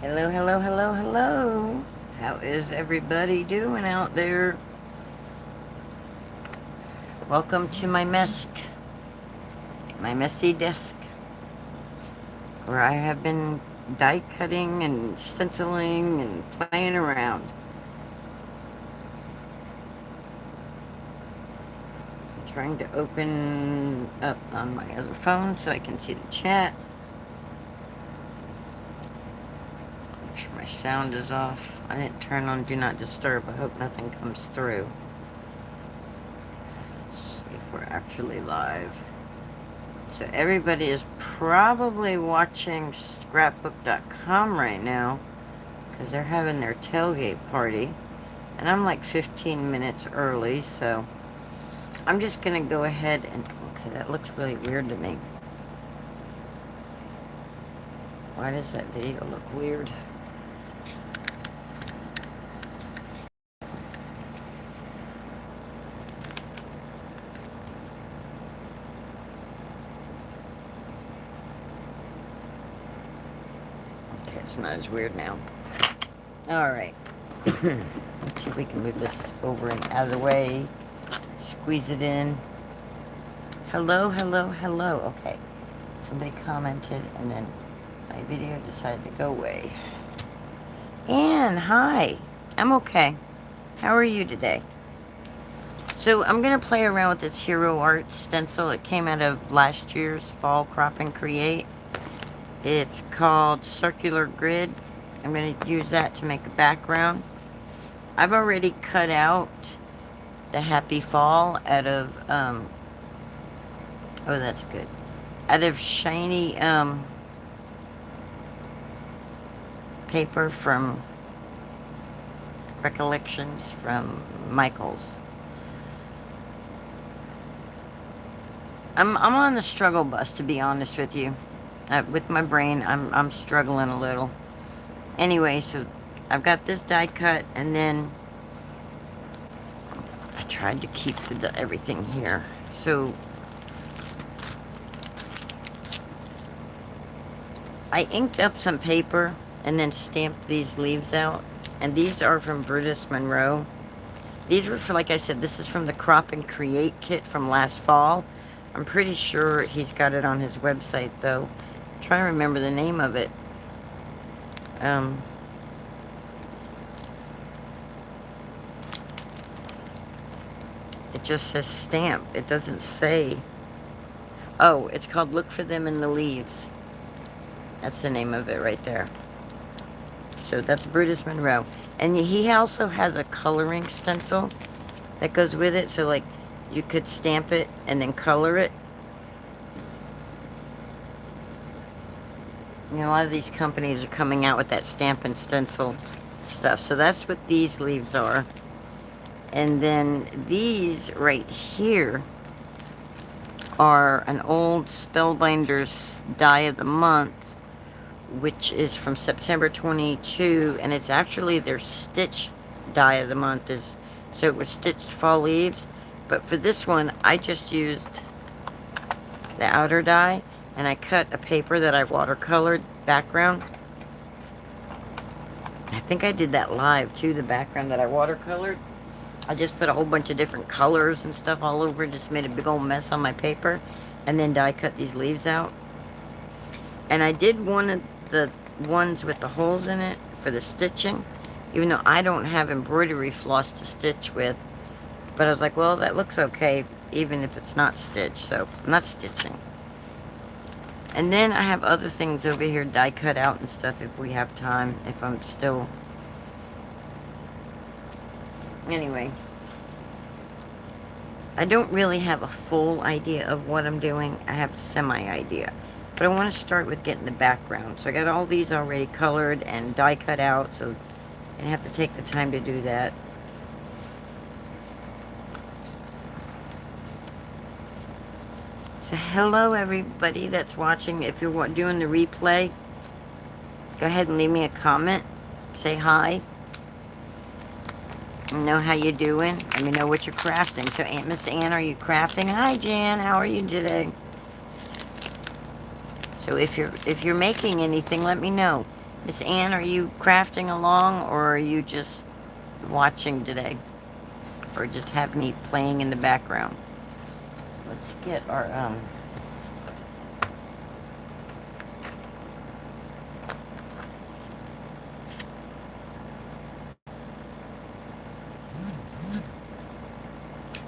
Hello, hello, hello, hello. How is everybody doing out there? Welcome to my messy desk, where I have been die cutting and stenciling and playing around. I'm trying to open up on my other phone so I can see the chat. Make sure my sound is off. I didn't turn on Do Not Disturb. I hope nothing comes through. See if we're actually live. So everybody is probably watching scrapbook.com right now because they're having their tailgate party. And I'm like 15 minutes early, so I'm just going to go ahead and... Okay, that looks really weird to me. Why does that video look weird? Okay, it's not as weird now. Alright. Let's see if we can move this over and out of the way. Squeeze it in. Hello, hello, hello. Okay. Somebody commented and then my video decided to go away. Anne, hi. I'm okay. How are you today? So I'm going to play around with this Hero Art stencil. It came out of last year's Fall Crop and Create. It's called Circular Grid. I'm going to use that to make a background. I've already cut out the Happy Fall out of, oh, that's good. Out of shiny, paper from Recollections from Michael's. I'm on the struggle bus, to be honest with you. With my brain, I'm struggling a little. Anyway, so I've got this die cut, and then I tried to keep everything here. So I inked up some paper and then stamped these leaves out. And these are from Brutus Monroe. These were for, like I said, this is from the Crop and Create kit from last fall. I'm pretty sure he's got it on his website, though. I'm trying to remember the name of it. It just says stamp. It doesn't say. Oh, it's called Look for Them in the Leaves. That's the name of it right there. So that's Brutus Monroe. And he also has a coloring stencil that goes with it. So, like, you could stamp it and then color it. You know, a lot of these companies are coming out with that stamp and stencil stuff. So that's what these leaves are. And then these right here are an old Spellbinders Die of the Month, which is from September 22, and it's actually their stitch die of the month. So it was stitched fall leaves, but for this one I just used the outer die, and I cut a paper that I watercolored background. I think I did that live too, the background that I watercolored. I just put a whole bunch of different colors and stuff all over, just made a big old mess on my paper, and then die cut these leaves out. And I did one of the ones with the holes in it for the stitching, even though I don't have embroidery floss to stitch with. But I was like, well, that looks okay even if it's not stitched, so I'm not stitching. And then I have other things over here die cut out and stuff if we have time, if I'm still... Anyway, I don't really have a full idea of what I'm doing. I have a semi-idea. But I want to start with getting the background. So I got all these already colored and die cut out, so I have to take the time to do that. So hello everybody that's watching. If you're doing the replay, go ahead and leave me a comment. Say hi. Know how you doing. Let me know what you're crafting. So Miss Ann, are you crafting? Hi Jan, how are you today? So if you're making anything, let me know. Miss Ann, are you crafting along, or are you just watching today? Or just have me playing in the background? Let's get our,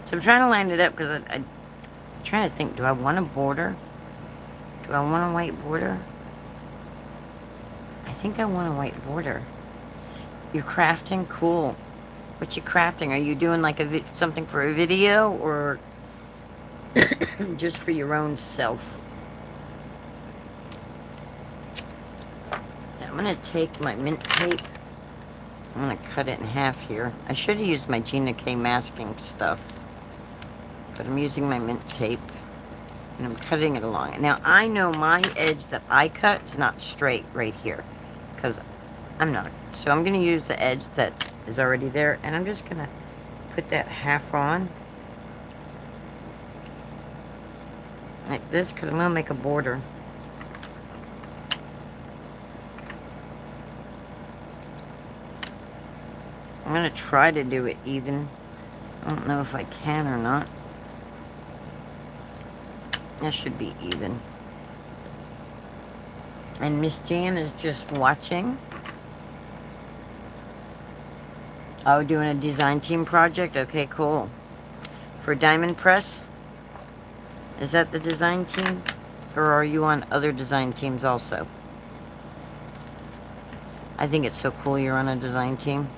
So I'm trying to line it up because I'm trying to think, do I want a border? Do I want a white border? I think I want a white border. You're crafting? Cool. What you crafting? Are you doing like something for a video, or just for your own self? Now, I'm going to take my mint tape. I'm going to cut it in half here. I should have used my Gina K masking stuff, but I'm using my mint tape, and I'm cutting it along. Now, I know my edge that I cut is not straight right here, because I'm not. So I'm going to use the edge that is already there, and I'm just going to put that half on, like this, because I'm going to make a border. I'm going to try to do it even. I don't know if I can or not. That should be even. And Miss Jan is just watching. Oh, doing a design team project? Okay, cool. For Diamond Press? Is that the design team? Or are you on other design teams also? I think it's so cool you're on a design team.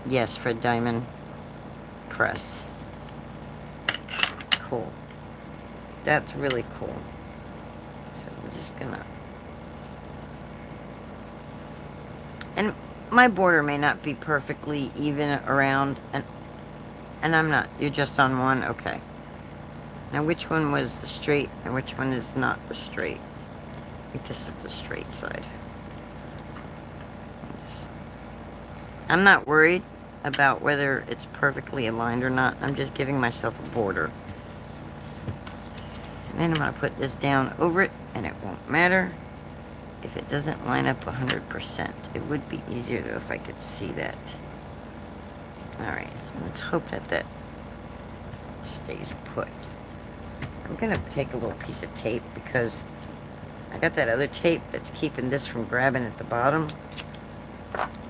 Yes, for Diamond Press. Cool. That's really cool. So we're just gonna... And my border may not be perfectly even around, and I'm not. You're just on one? Okay. Now, which one was the straight and which one is not the straight? I think this is the straight side. I'm not worried about whether it's perfectly aligned or not. I'm just giving myself a border. And then I'm going to put this down over it, and it won't matter if it doesn't line up 100%. It would be easier though if I could see that. Alright, let's hope that that stays put. I'm going to take a little piece of tape because I got that other tape that's keeping this from grabbing at the bottom.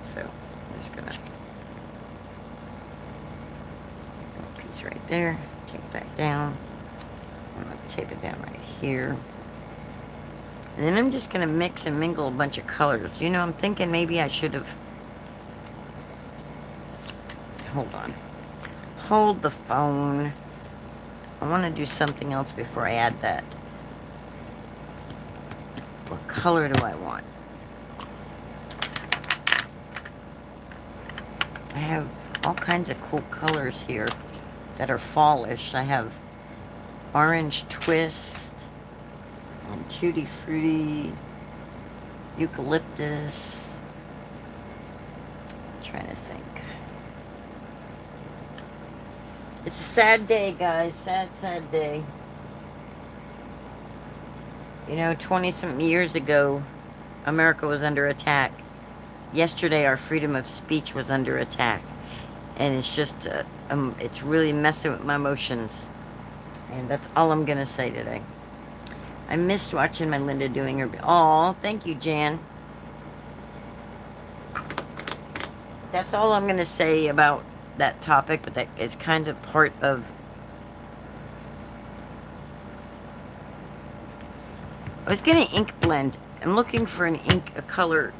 So I'm just going to take a piece right there, tape that down. I'm going to tape it down right here. And then I'm just going to mix and mingle a bunch of colors. You know, I'm thinking maybe I should have... Hold on. Hold the phone. I want to do something else before I add that. What color do I want? I have all kinds of cool colors here that are fallish. I have orange twist. And Tutti Frutti, eucalyptus. I'm trying to think. It's a sad day, guys. Sad, sad day. You know, 20-something years ago, America was under attack. Yesterday, our freedom of speech was under attack. And it's just, it's really messing with my emotions. And that's all I'm going to say today. I missed watching my Linda doing her... Aw, thank you, Jan. That's all I'm going to say about that topic, but that it's kind of part of... I was getting ink blend. I'm looking for an ink, a color.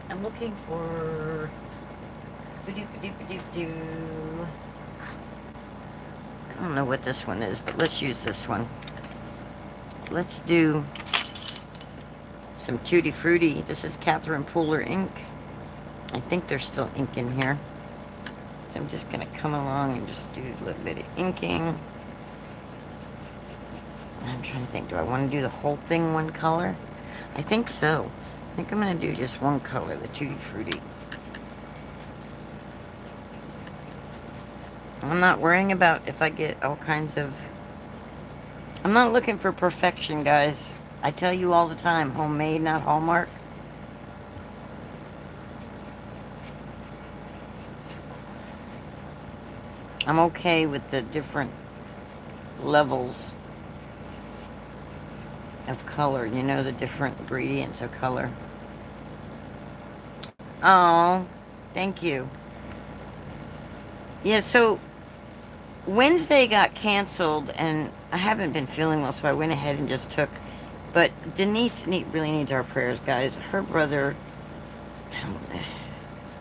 I'm looking for... I don't know what this one is, but let's use this one. Let's do some Tutti Frutti. This is Catherine Pooler ink. I think there's still ink in here. So I'm just going to come along and just do a little bit of inking. I'm trying to think, do I want to do the whole thing one color? I think so. I think I'm going to do just one color, the Tutti Frutti. I'm not worrying about if I get all kinds of... I'm not looking for perfection, guys. I tell you all the time, homemade, not Hallmark. I'm okay with the different levels of color, you know, the different ingredients of color. Oh, thank you. Yeah, so Wednesday got canceled, and I haven't been feeling well, so I went ahead and just took. But Denise really needs our prayers, guys. Her brother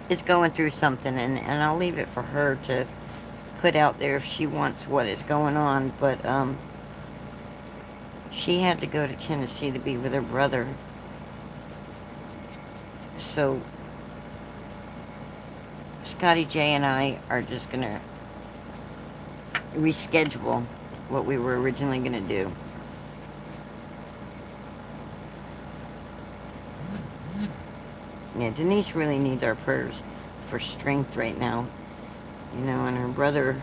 is going through something, and I'll leave it for her to put out there if she wants what is going on. But she had to go to Tennessee to be with her brother. So Scotty J and I are just gonna reschedule what we were originally gonna do. Yeah, Denise really needs our prayers for strength right now. You know, and her brother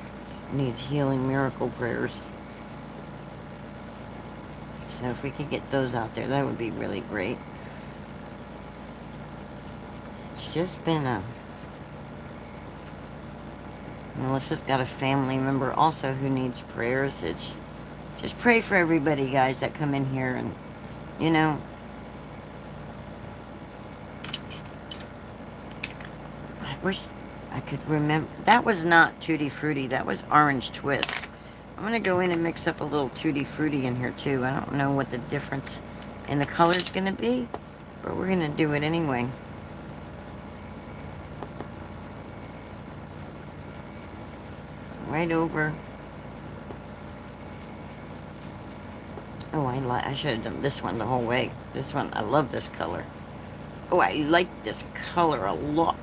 needs healing miracle prayers. So if we could get those out there, that would be really great. It's just been Melissa's got a family member also who needs prayers. It's just pray for everybody, guys, that come in here, and you know, I wish I could remember. That was not Tutti Frutti. That was Orange Twist. I'm going to go in and mix up a little Tutti Frutti in here, too. I don't know what the difference in the color is going to be, but we're going to do it anyway. Right over. Oh, I should have done this one the whole way. This one, I love this color. Oh, I like this color a lot.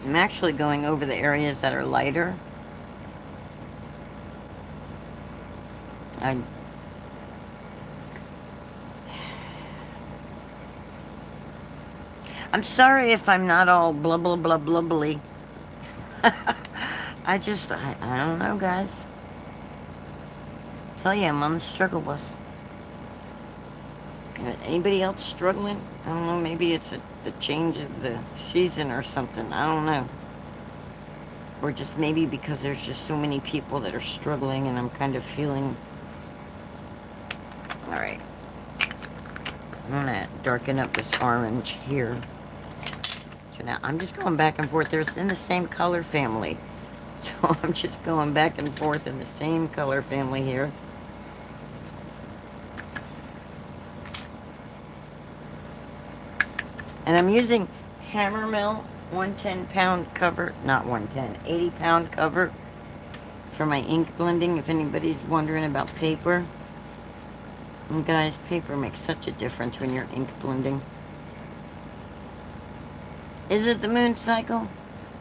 I'm actually going over the areas that are lighter. I'm sorry if I'm not all blah blah blah blubbly. I don't know, guys. Tell you, I'm on the struggle bus. Anybody else struggling? I don't know, maybe it's the change of the season or something. I don't know. Or just maybe because there's just so many people that are struggling, and I'm kind of feeling... Alright. I'm gonna darken up this orange here. So now I'm just going back and forth. They're in the same color family. So I'm just going back and forth in the same color family here. And I'm using Hammermill 110 pound cover, not 110, 80 pound cover for my ink blending, if anybody's wondering about paper. And guys, paper makes such a difference when you're ink blending. Is it the moon cycle?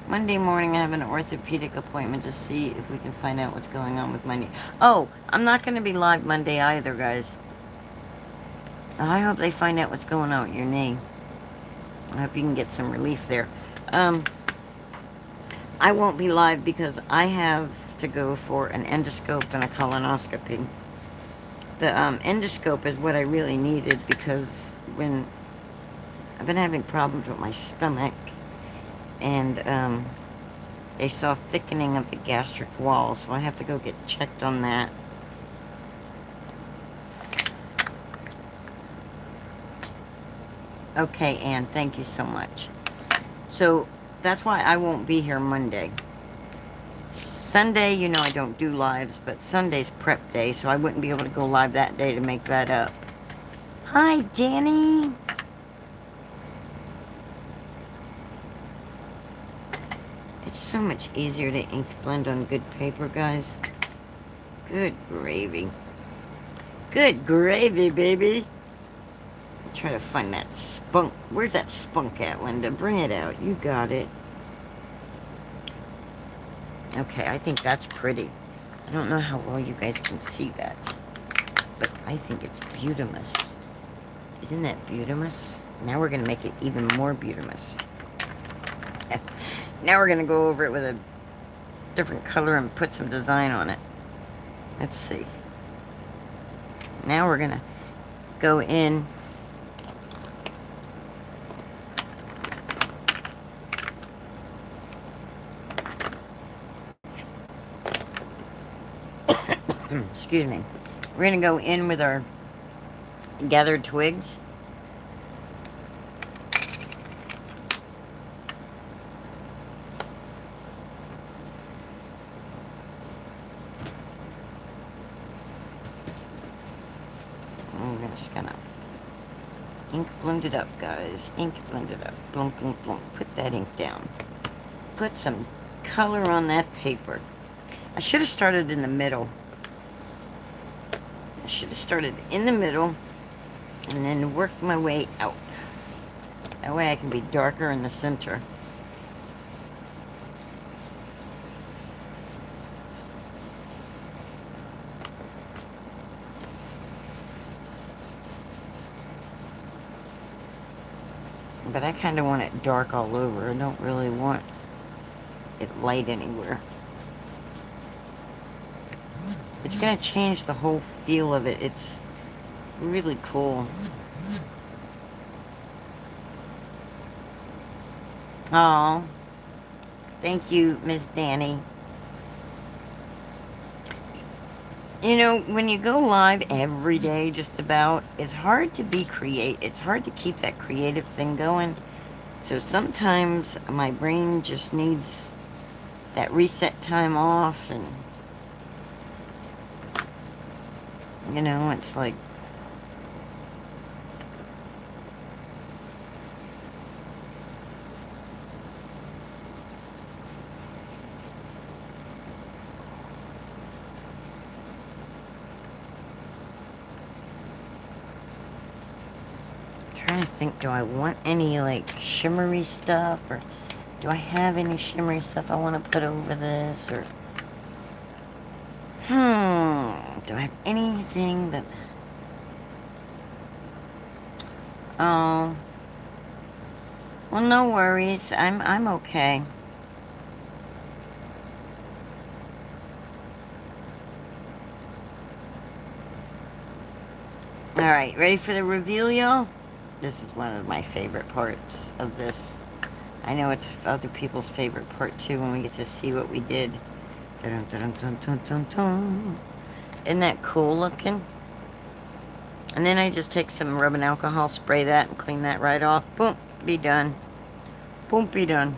Monday morning I have an orthopedic appointment to see if we can find out what's going on with my knee. Oh, I'm not going to be live Monday either, guys. I hope they find out what's going on with your knee. I hope you can get some relief there. I won't be live because I have to go for an endoscope and a colonoscopy. The endoscope is what I really needed because when I've been having problems with my stomach, and they saw thickening of the gastric wall, so I have to go get checked on that. Okay, Ann, thank you so much. So that's why I won't be here Monday. Sunday, you know I don't do lives, but Sunday's prep day, so I wouldn't be able to go live that day to make that up. Hi, Danny. It's so much easier to ink blend on good paper, guys. Good gravy. Good gravy, baby. Try to find that spunk. Where's that spunk at, Linda? Bring it out. You got it. Okay, I think that's pretty. I don't know how well you guys can see that, but I think it's beautimous. Isn't that beautimous? Now we're going to make it even more beautiful. Now we're going to go over it with a different color and put some design on it. Let's see. Now we're going to go in excuse me. We're going to go in with our gathered twigs. I'm just going to ink blend it up, guys. Ink blend it up. Blunk, blunk, blunk. Put that ink down. Put some color on that paper. I should have started in the middle. I should have started in the middle and then worked my way out. That way I can be darker in the center. But I kind of want it dark all over. I don't really want it light anywhere. It's going to change the whole feel of it. It's really cool. Oh, thank you, Miss Danny. You know, when you go live every day, just about, it's hard to be it's hard to keep that creative thing going. So sometimes my brain just needs that reset time off, and you know, it's like trying to think, do I want any like shimmery stuff, or do I have any shimmery stuff I want to put over this, or do I have anything that oh, well, no worries, I'm okay. Alright, ready for the reveal, y'all? This is one of my favorite parts of this. I know it's other people's favorite part too, when we get to see what we did. Dun, dun, dun, dun, dun, dun. Isn't that cool looking? And then I just take some rubbing alcohol, spray that, and clean that right off. Boom, be done. Boom, be done.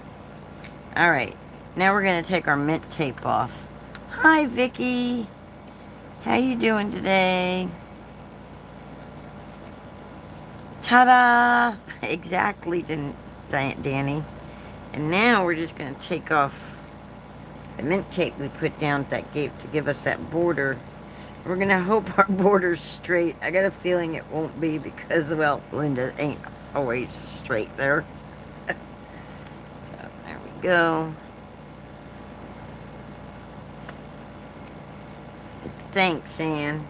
Alright, now we're going to take our mint tape off. Hi, Vicky. How you doing today? Ta-da! Exactly, Danny. And now we're just going to take off the mint tape we put down that to give us that border. We're going to hope our border's straight. I got a feeling it won't be because, well, Linda ain't always straight there. So, there we go. Thanks, Ann.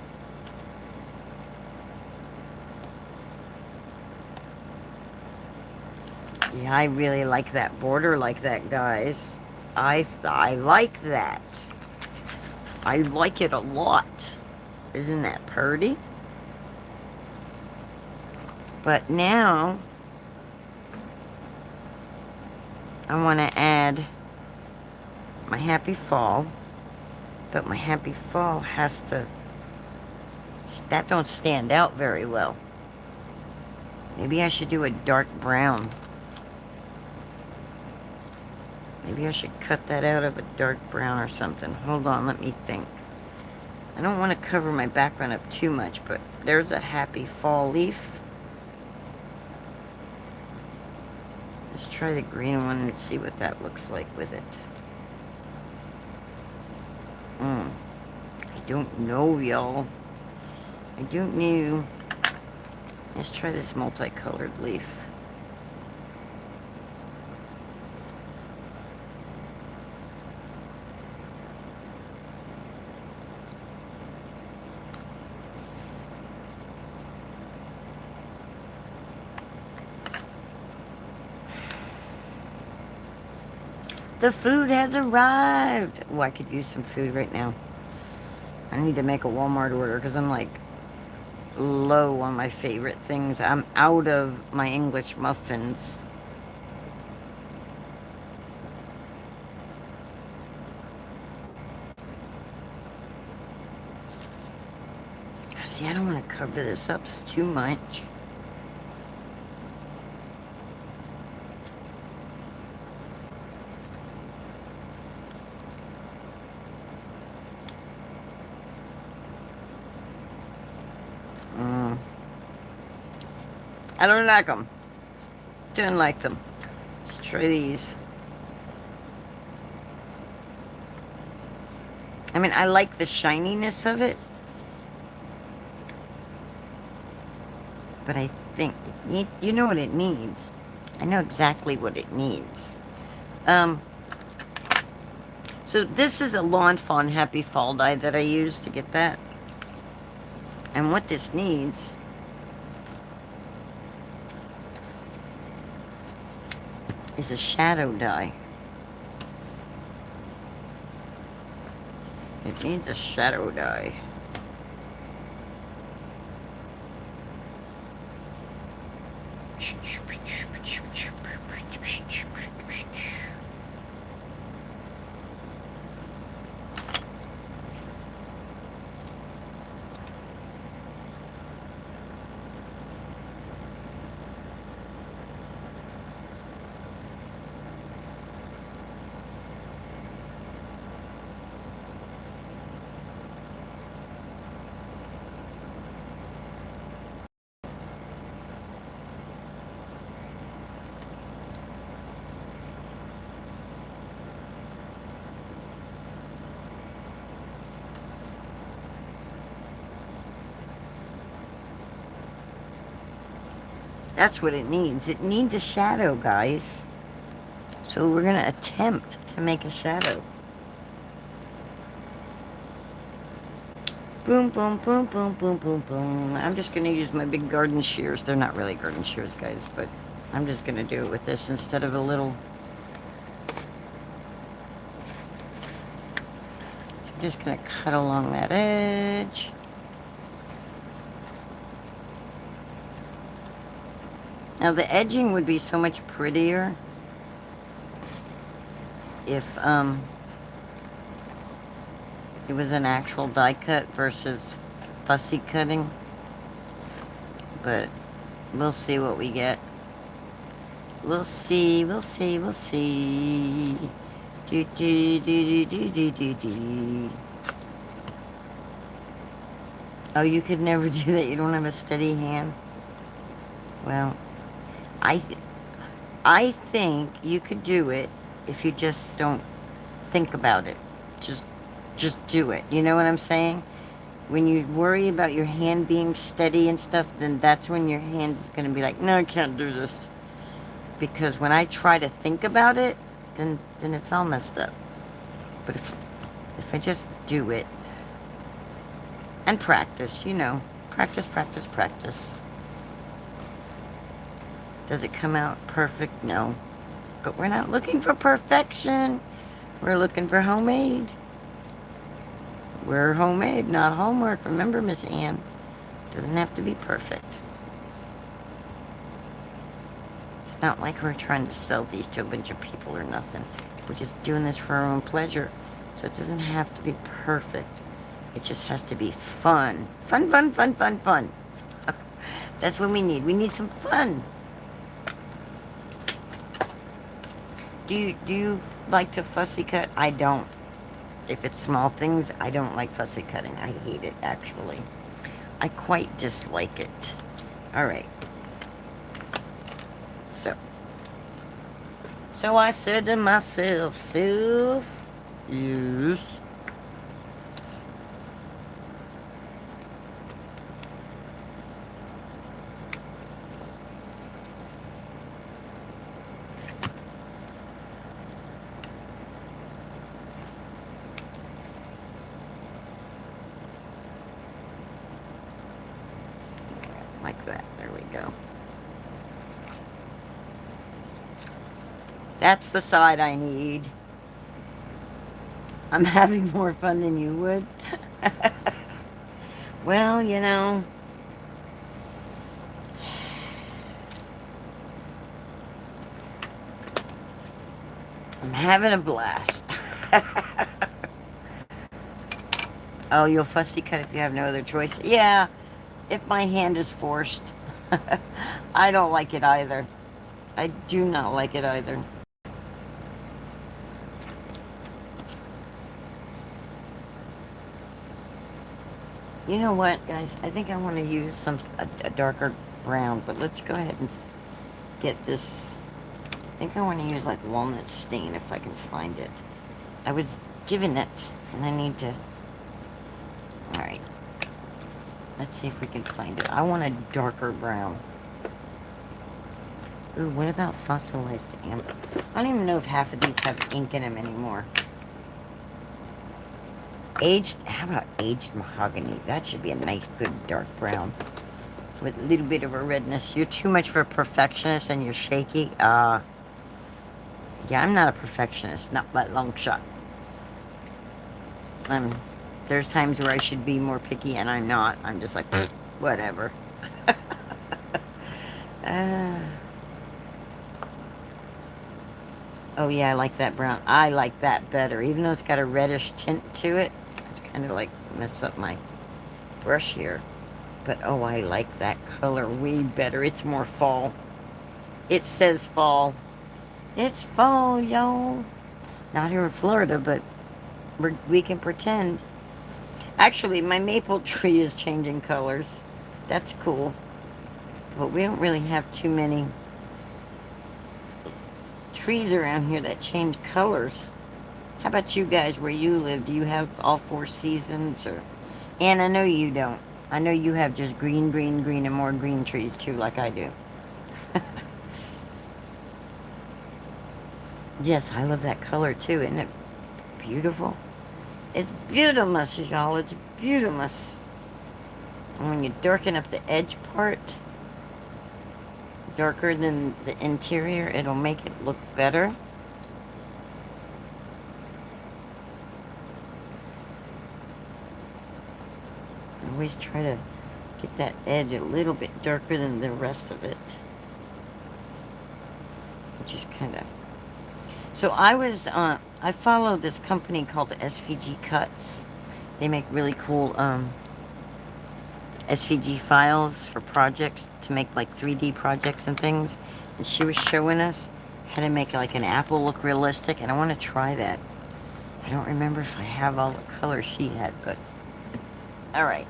Yeah, I really like that border like that, guys. I like that. I like it a lot. Isn't that pretty? But now, I want to add my happy fall. But my happy fall has to, that don't stand out very well. Maybe I should do a dark brown. Maybe I should cut that out of a dark brown or something. Hold on, let me think. I don't want to cover my background up too much, but there's a happy fall leaf. Let's try the green one and see what that looks like with it. I don't know, y'all. I don't know. Let's try this multicolored leaf. The food has arrived. Oh, I could use some food right now. I need to make a Walmart order because I'm like low on my favorite things. I'm out of my English muffins. See, I don't want to cover this up too much. I don't like them. Didn't like them. Let's try these. I mean, I like the shininess of it. But I think, you know what it needs. I know exactly what it needs. So this is a Lawn Fawn Happy Fall dye that I use to get that. And what this needs is a shadow dye. It needs a shadow dye. That's what it needs. It needs a shadow, guys. So we're going to attempt to make a shadow. Boom, boom, boom, boom, boom, boom, boom. I'm just going to use my big garden shears. They're not really garden shears, guys, but I'm just going to do it with this instead of a little... So I'm just going to cut along that edge. Now the edging would be so much prettier if it was an actual die cut versus fussy cutting, but we'll see what we get. We'll see, we'll see, we'll see. Do, do, do, do, do, do, do. Oh, you could never do that. You don't have a steady hand. Well, I think you could do it if you just don't think about it. Just do it. You know what I'm saying? When you worry about your hand being steady and stuff, then that's when your hand is going to be like, no, I can't do this. Because when I try to think about it, then it's all messed up. But if I just do it and practice, you know, practice, practice, practice. Does it come out perfect? No. But we're not looking for perfection. We're looking for homemade. We're homemade, not homework. Remember, Miss Ann, doesn't have to be perfect. It's not like we're trying to sell these to a bunch of people or nothing. We're just doing this for our own pleasure. So it doesn't have to be perfect. It just has to be fun. Fun, fun, fun, fun, fun. That's what we need. We need some fun. Do you like to fussy cut? I don't. If it's small things, I don't like fussy cutting. I hate it, actually. I quite dislike it. Alright. So I said to myself, Sylph, yes. Like that. There we go. That's the side I need. I'm having more fun than you would. Well, you know, I'm having a blast. Oh, you'll fussy cut if you have no other choice. Yeah, if my hand is forced. I don't like it either. I do not like it either. You know what, guys? I think I want to use a darker brown, but let's go ahead and get this. I think I want to use like walnut stain if I can find it. I was given it, and I need to. All right. Let's see if we can find it. I want a darker brown. Ooh, what about fossilized amber? I don't even know if half of these have ink in them anymore. How about aged mahogany? That should be a nice, good dark brown with a little bit of a redness. You're too much for a perfectionist and you're shaky. Yeah, I'm not a perfectionist, not by a long shot. There's times where I should be more picky and I'm not. I'm just like, whatever. Oh yeah, I like that brown. I like that better. Even though it's got a reddish tint to it, it's kind of like mess up my brush here. But oh, I like that color way better. It's more fall. It says fall. It's fall, y'all. Not here in Florida, but we can pretend. Actually, my maple tree is changing colors. That's cool. But we don't really have too many trees around here that change colors. How about you guys where you live? Do you have all 4 seasons? And I know you don't. I know you have just green, green, green, and more green trees too, like I do. Yes, I love that color too. Isn't it beautiful? It's beautiful, y'all. It's beautiful. And when you darken up the edge part, darker than the interior, it'll make it look better. Always try to get that edge a little bit darker than the rest of it. Just kind of. So I follow this company called SVG Cuts. They make really cool SVG files for projects to make like 3D projects and things. And she was showing us how to make like an apple look realistic, and I want to try that. I don't remember if I have all the colors she had, but all right.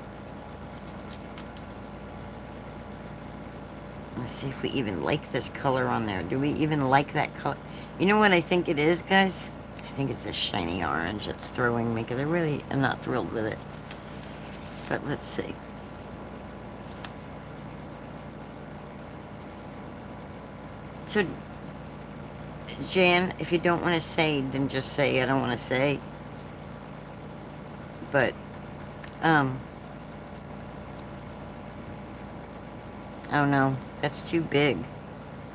Let's see if we even like this color on there. Do we even like that color? You know what I think it is, guys? I think it's this shiny orange that's throwing me, because I really am not thrilled with it. But let's see. So, Jan, if you don't want to say, then just say, I don't want to say. But, oh no, that's too big.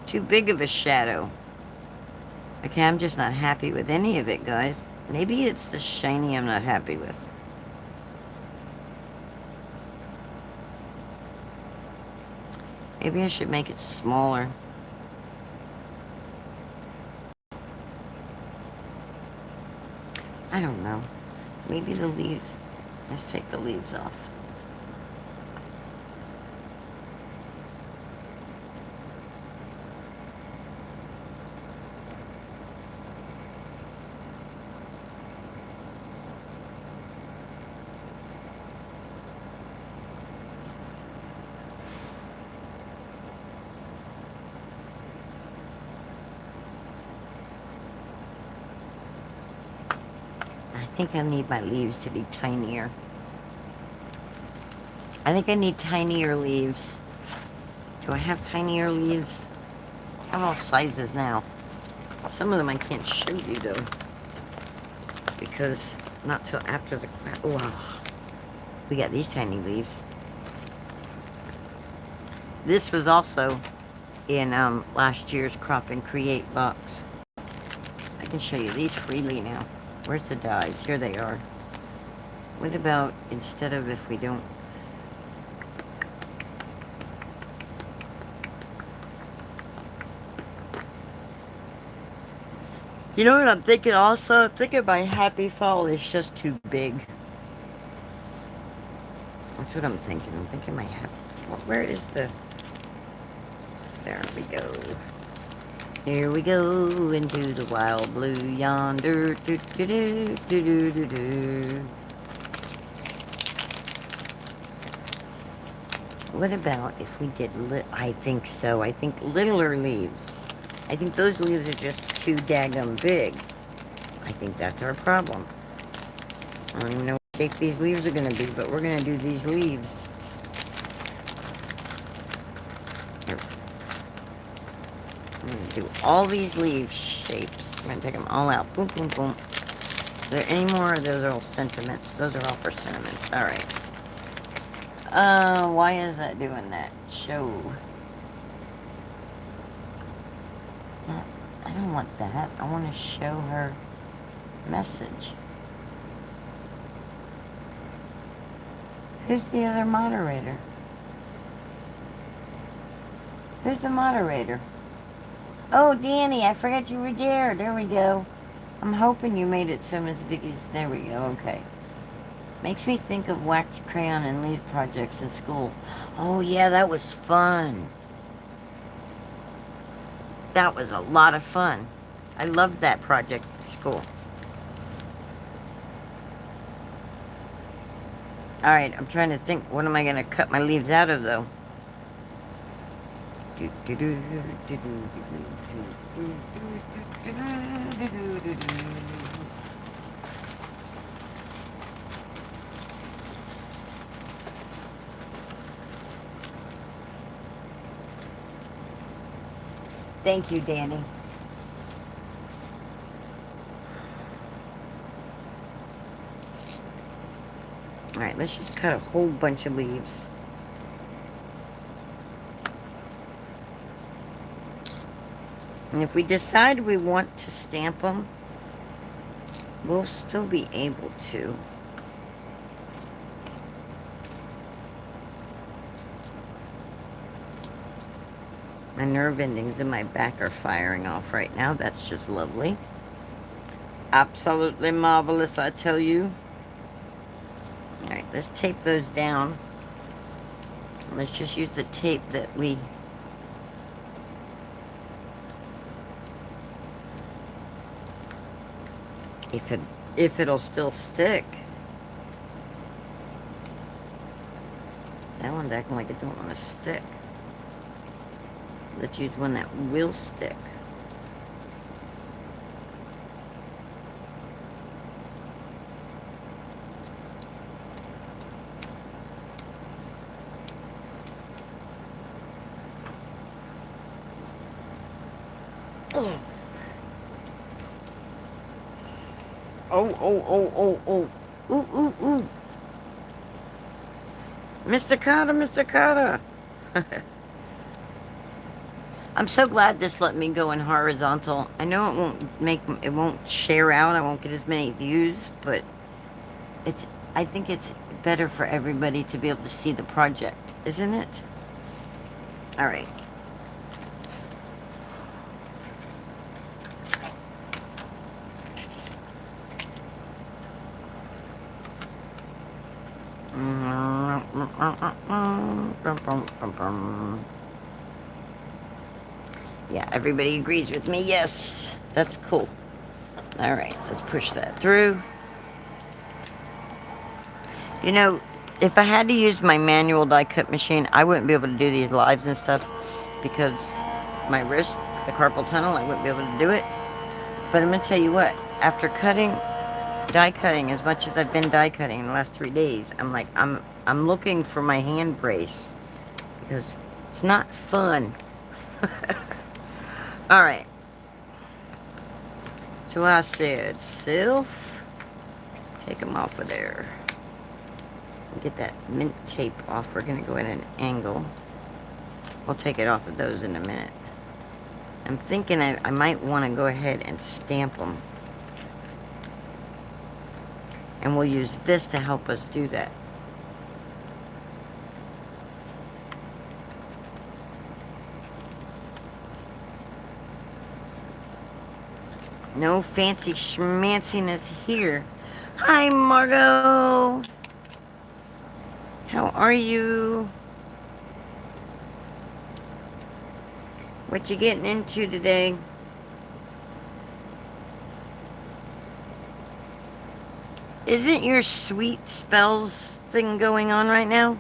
Too big of a shadow. Okay, I'm just not happy with any of it, guys. Maybe it's the shiny I'm not happy with. Maybe I should make it smaller. I don't know. Maybe the leaves. Let's take the leaves off. I think I need my leaves to be tinier. I think I need tinier leaves. Do I have tinier leaves? I have all sizes now. Some of them I can't show you though, because not till after the class. Oh, we got these tiny leaves. This was also in last year's Crop and Create box. I can show you these freely now. Where's the dies? Here they are. What about instead of if we don't... You know what I'm thinking also? I'm thinking my Happy Fall is just too big. That's what I'm thinking. I'm thinking my Happy... Where is the... There we go. Here we go into the wild blue yonder. Do, do, do, do, do, do, do. What about if we did... I think so. I think littler leaves. I think those leaves are just too daggum big. I think that's our problem. I don't even know what shape these leaves are going to be, but we're going to do these leaves. Here. I'm going to do all these leaf shapes. I'm going to take them all out. Boom, boom, boom. Are there any more? Those are all sentiments. Those are all for sentiments. Alright. Why is that doing that? Show. I don't want that. I want to show her message. Who's the other moderator? Who's the moderator? Oh, Danny, I forgot you were there. There we go. I'm hoping you made it so Miss Vicky's... There we go, okay. Makes me think of wax crayon and leaf projects in school. Oh, yeah, that was fun. That was a lot of fun. I loved that project at school. Alright, I'm trying to think. What am I going to cut my leaves out of, though? Thank you, Danny. Alright, let's just cut a whole bunch of leaves. And if we decide we want to stamp them, we'll still be able to. My nerve endings in my back are firing off right now. That's just lovely. Absolutely marvelous, I tell you. Alright, let's tape those down. Let's just use the tape that we... If it'll still stick. That one's acting like it don't want to stick. Let's use one that will stick. Oh. Oh. Ooh. Mr. Carter, Mr. Carter. I'm so glad this let me go in horizontal. I know it won't share out. I won't get as many views, but I think it's better for everybody to be able to see the project, isn't it? All right. Yeah, everybody agrees with me. Yes, that's cool. All right, let's push that through. You know, if I had to use my manual die cut machine, I wouldn't be able to do these lives and stuff because my wrist, the carpal tunnel, I wouldn't be able to do it. But I'm going to tell you what, after die cutting as much as I've been die cutting in the last 3 days, I'm like, I'm looking for my hand brace because it's not fun. All right. So I said, Sylph, take them off of there. Get that mint tape off. We're going to go at an angle. We'll take it off of those in a minute. I'm thinking I might want to go ahead and stamp them. And we'll use this to help us do that. No fancy schmanciness here. Hi, Margot. How are you? What you getting into today? Isn't your sweet spells thing going on right now?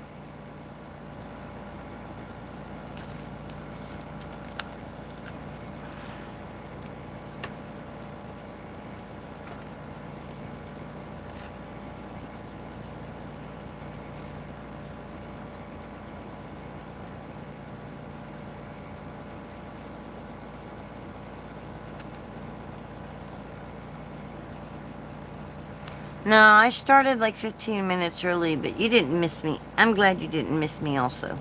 No, I started like 15 minutes early, but you didn't miss me. I'm glad you didn't miss me also.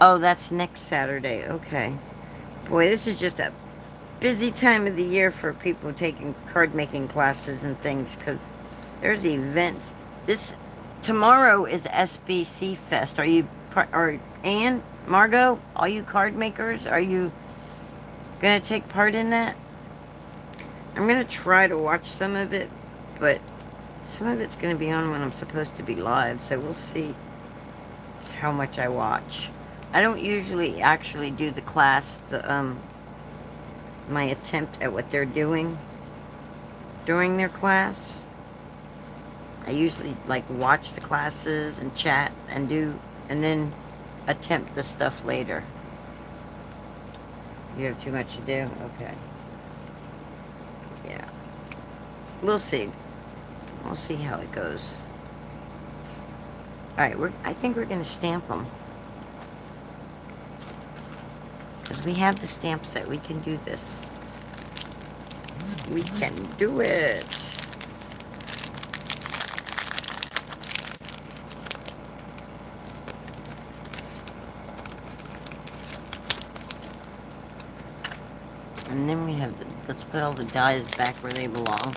Oh, that's next Saturday. Okay. Boy, this is just a busy time of the year for people taking card making classes and things, because there's events. Tomorrow is SBC Fest. Are you, Anne, Margot, all you card makers, are you gonna take part in that? I'm gonna try to watch some of it, but some of it's gonna be on when I'm supposed to be live, so we'll see how much I watch. I don't usually actually do the class, my attempt at what they're doing during their class. I usually like watch the classes and chat and then attempt the stuff later. You have too much to do? Okay. Yeah. We'll see. We'll see how it goes. Alright, I think we're gonna stamp them. Because we have the stamp set, we can do this. We can do it. And then we have let's put all the dies back where they belong.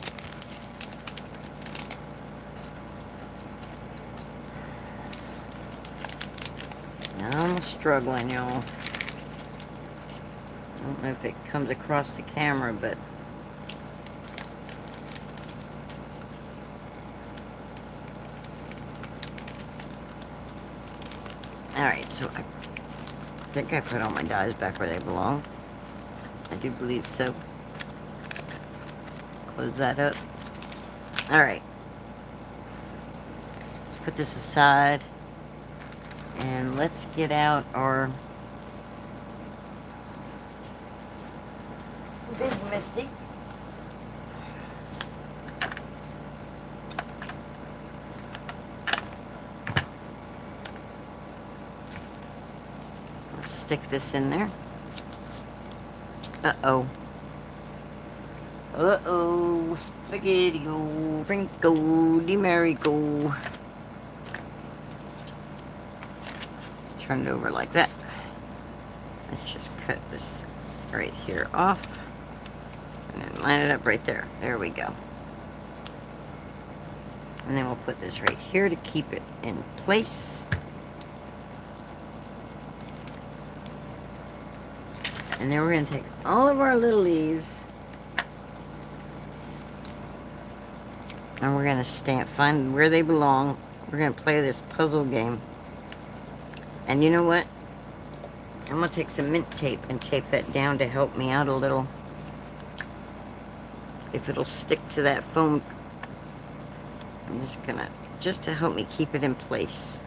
Now I'm struggling, y'all. I don't know if it comes across the camera, but alright, so I think I put all my dies back where they belong. I do believe so. Close that up. Alright. Let's put this aside. And let's get out our Big Misty. Let's stick this in there. Uh-oh. Uh-oh. Spaghetti-o, Franco, di Marico. Turn it over like that. Let's just cut this right here off. And then line it up right there. There we go. And then we'll put this right here to keep it in place. And then we're going to take all of our little leaves and we're going to find where they belong. We're going to play this puzzle game. And you know what? I'm going to take some mint tape and tape that down to help me out a little. If it'll stick to that foam. I'm just going to, just to help me keep it in place.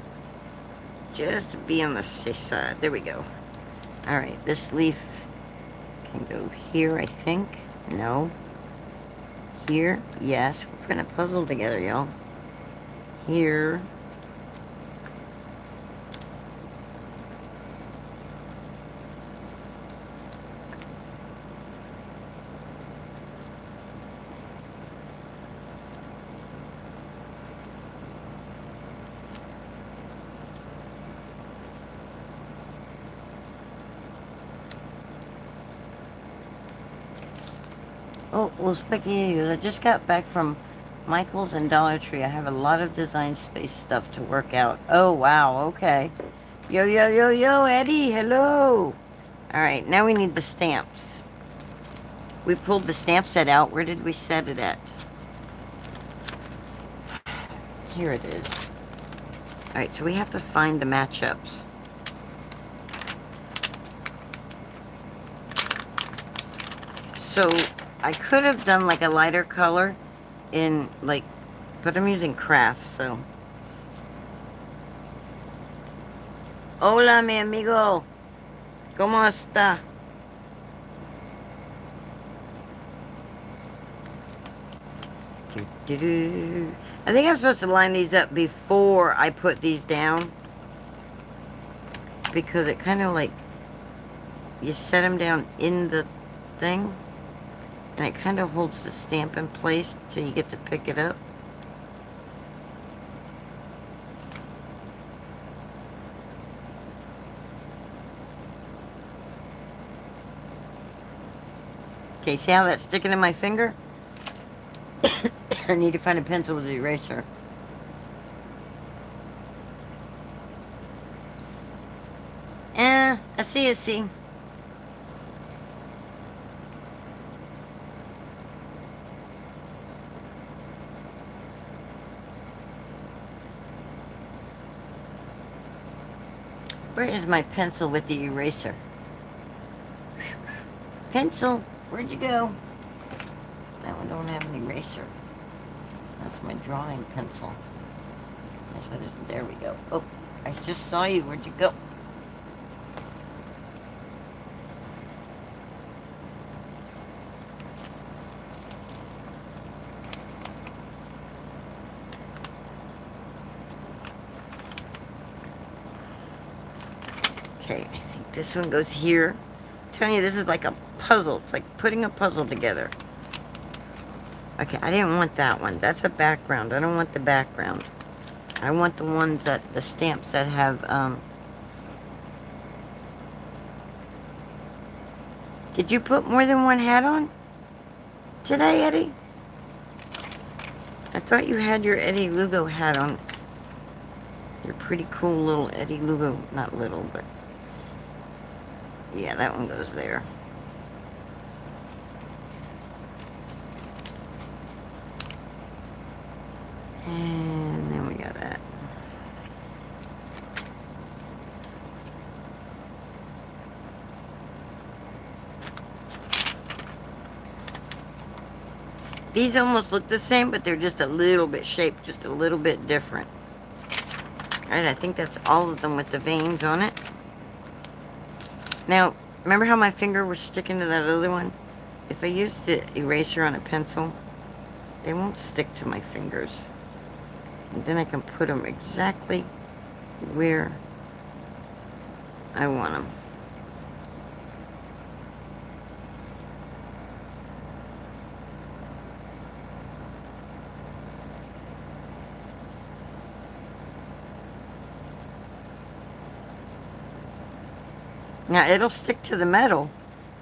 Just to be on the safe side. There we go. Alright, this leaf can go here, I think. No. Here. Yes. We're putting a puzzle together, y'all. Here. Oh, well, spaghetti. I just got back from Michael's and Dollar Tree. I have a lot of design space stuff to work out. Oh, wow, okay. Yo, yo, yo, yo, Eddie, hello. All right, now we need the stamps. We pulled the stamp set out. Where did we set it at? Here it is. All right, so we have to find the matchups. So I could have done like a lighter color in like, but I'm using craft, so. Hola, mi amigo. ¿Cómo está? I think I'm supposed to line these up before I put these down, because it kind of like, you set them down in the thing, and it kind of holds the stamp in place till you get to pick it up. Okay, see how that's sticking in my finger? I need to find a pencil with an eraser. I see. Where is my pencil with the eraser? Pencil, where'd you go? That one don't have an eraser. That's my drawing pencil. That's why there we go. Oh, I just saw you. Where'd you go? Okay, I think this one goes here. I'm telling you, this is like a puzzle. It's like putting a puzzle together. Okay, I didn't want that one. That's a background. I don't want the background. I want the ones that, the stamps that have, Did you put more than one hat on today, Eddie? I thought you had your Eddie Lugo hat on. Your pretty cool little Eddie Lugo. Not little, but... yeah, that one goes there. And then we got that. These almost look the same, but they're just a little bit shaped, just a little bit different. Alright, I think that's all of them with the veins on it. Now, remember how my finger was sticking to that other one? If I use the eraser on a pencil, they won't stick to my fingers. And then I can put them exactly where I want them. Now, it'll stick to the metal.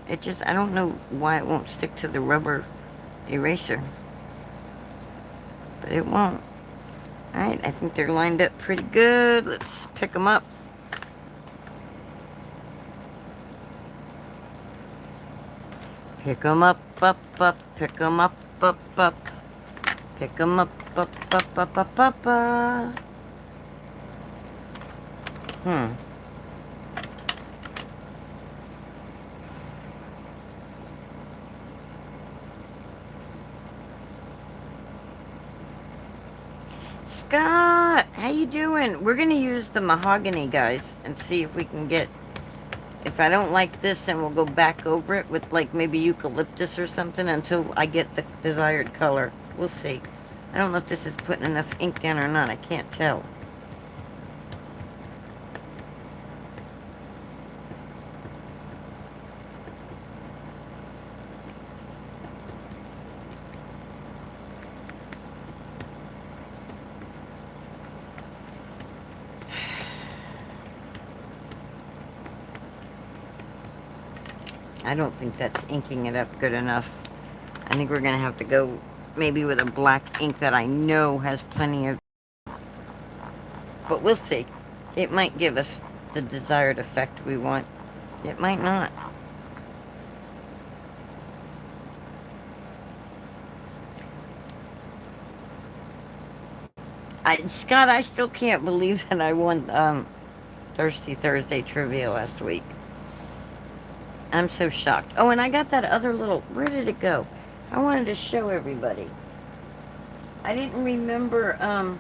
It just, I don't know why it won't stick to the rubber eraser. But it won't. Alright, I think they're lined up pretty good. Let's pick them up. Pick them up, pick them up, pick them up. Scott, how you doing? We're going to use the mahogany, guys, and see if we can get... if I don't like this, then we'll go back over it with, like, maybe eucalyptus or something until I get the desired color. We'll see. I don't know if this is putting enough ink down or not. I can't tell. I don't think that's inking it up good enough. I think we're going to have to go maybe with a black ink that I know has plenty of... But we'll see. It might give us the desired effect we want. It might not. Scott, I still can't believe that I won Thirsty Thursday trivia last week. I'm so shocked. Oh, and I got that other little... Where did it go? I wanted to show everybody. I didn't remember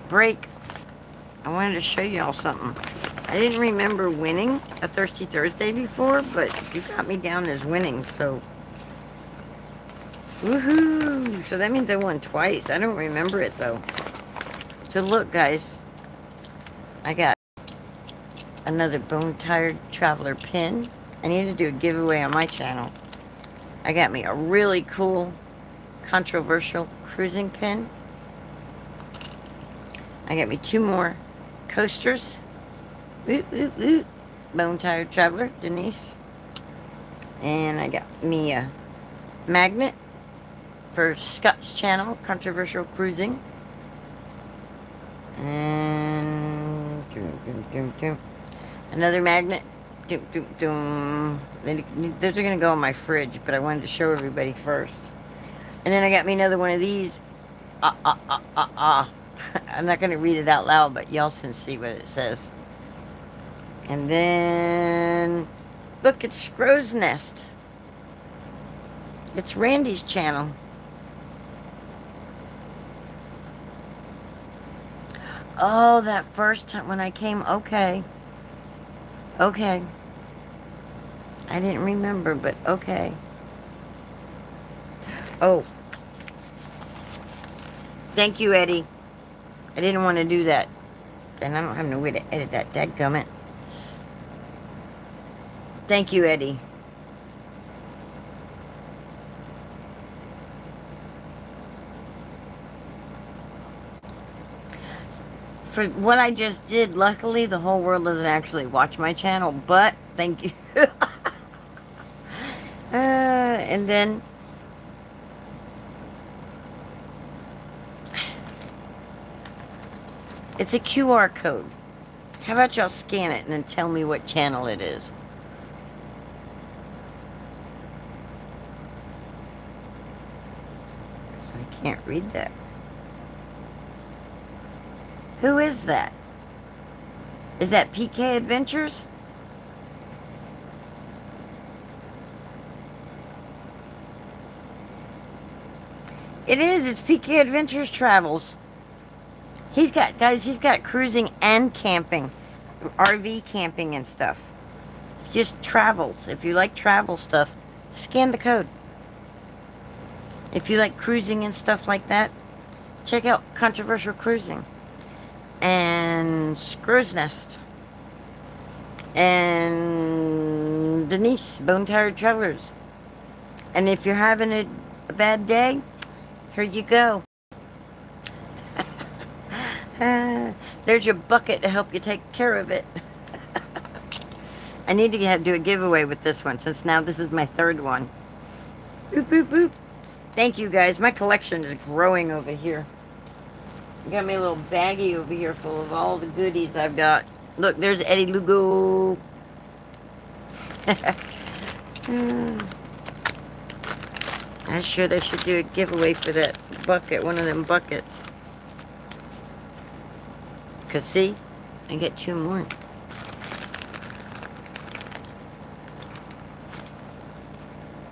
break. I wanted to show y'all something. I didn't remember winning a Thirsty Thursday before, but you got me down as winning, so... Woohoo! So that means I won twice. I don't remember it, though. So look, guys. I got another Bone-Tired Traveler pin. I need to do a giveaway on my channel. I got me a really cool, controversial cruising pin. I got me 2 more coasters. Oop, oop, oop. Bone-Tired Traveler, Denise. And I got me a magnet for Scott's channel, Controversial Cruising. And another magnet. Those are going to go on my fridge, but I wanted to show everybody first. And then I got me another one of these. I'm not going to read it out loud, but y'all can see what it says. And then, look, it's Scrow's Nest. It's Randy's channel. Oh, that first time when I came, okay. Okay. I didn't remember, but okay. Oh. Thank you, Eddie. I didn't want to do that. And I don't have no way to edit that, dadgummit. Thank you, Eddie. For what I just did, luckily the whole world doesn't actually watch my channel, but thank you. And then it's a QR code. How about y'all scan it and then tell me what channel it is? I can't read that. Who is that? Is that PK Adventures? It is. It's PK Adventures Travels. He's got, guys, he's got cruising and camping. RV camping and stuff. Just travels. If you like travel stuff, scan the code. If you like cruising and stuff like that, check out Controversial Cruising. And Scrow's Nest. And Denise, Bone-Tired Travelers. And if you're having a bad day, here you go. There's your bucket to help you take care of it. I need to do a giveaway with this one, since now this is my 3rd one. Boop, boop, boop. Thank you, guys. My collection is growing over here. Got me a little baggie over here full of all the goodies I've got. Look, there's Eddie Lugo. I should do a giveaway for that bucket, one of them buckets. Cause see, I get 2 more.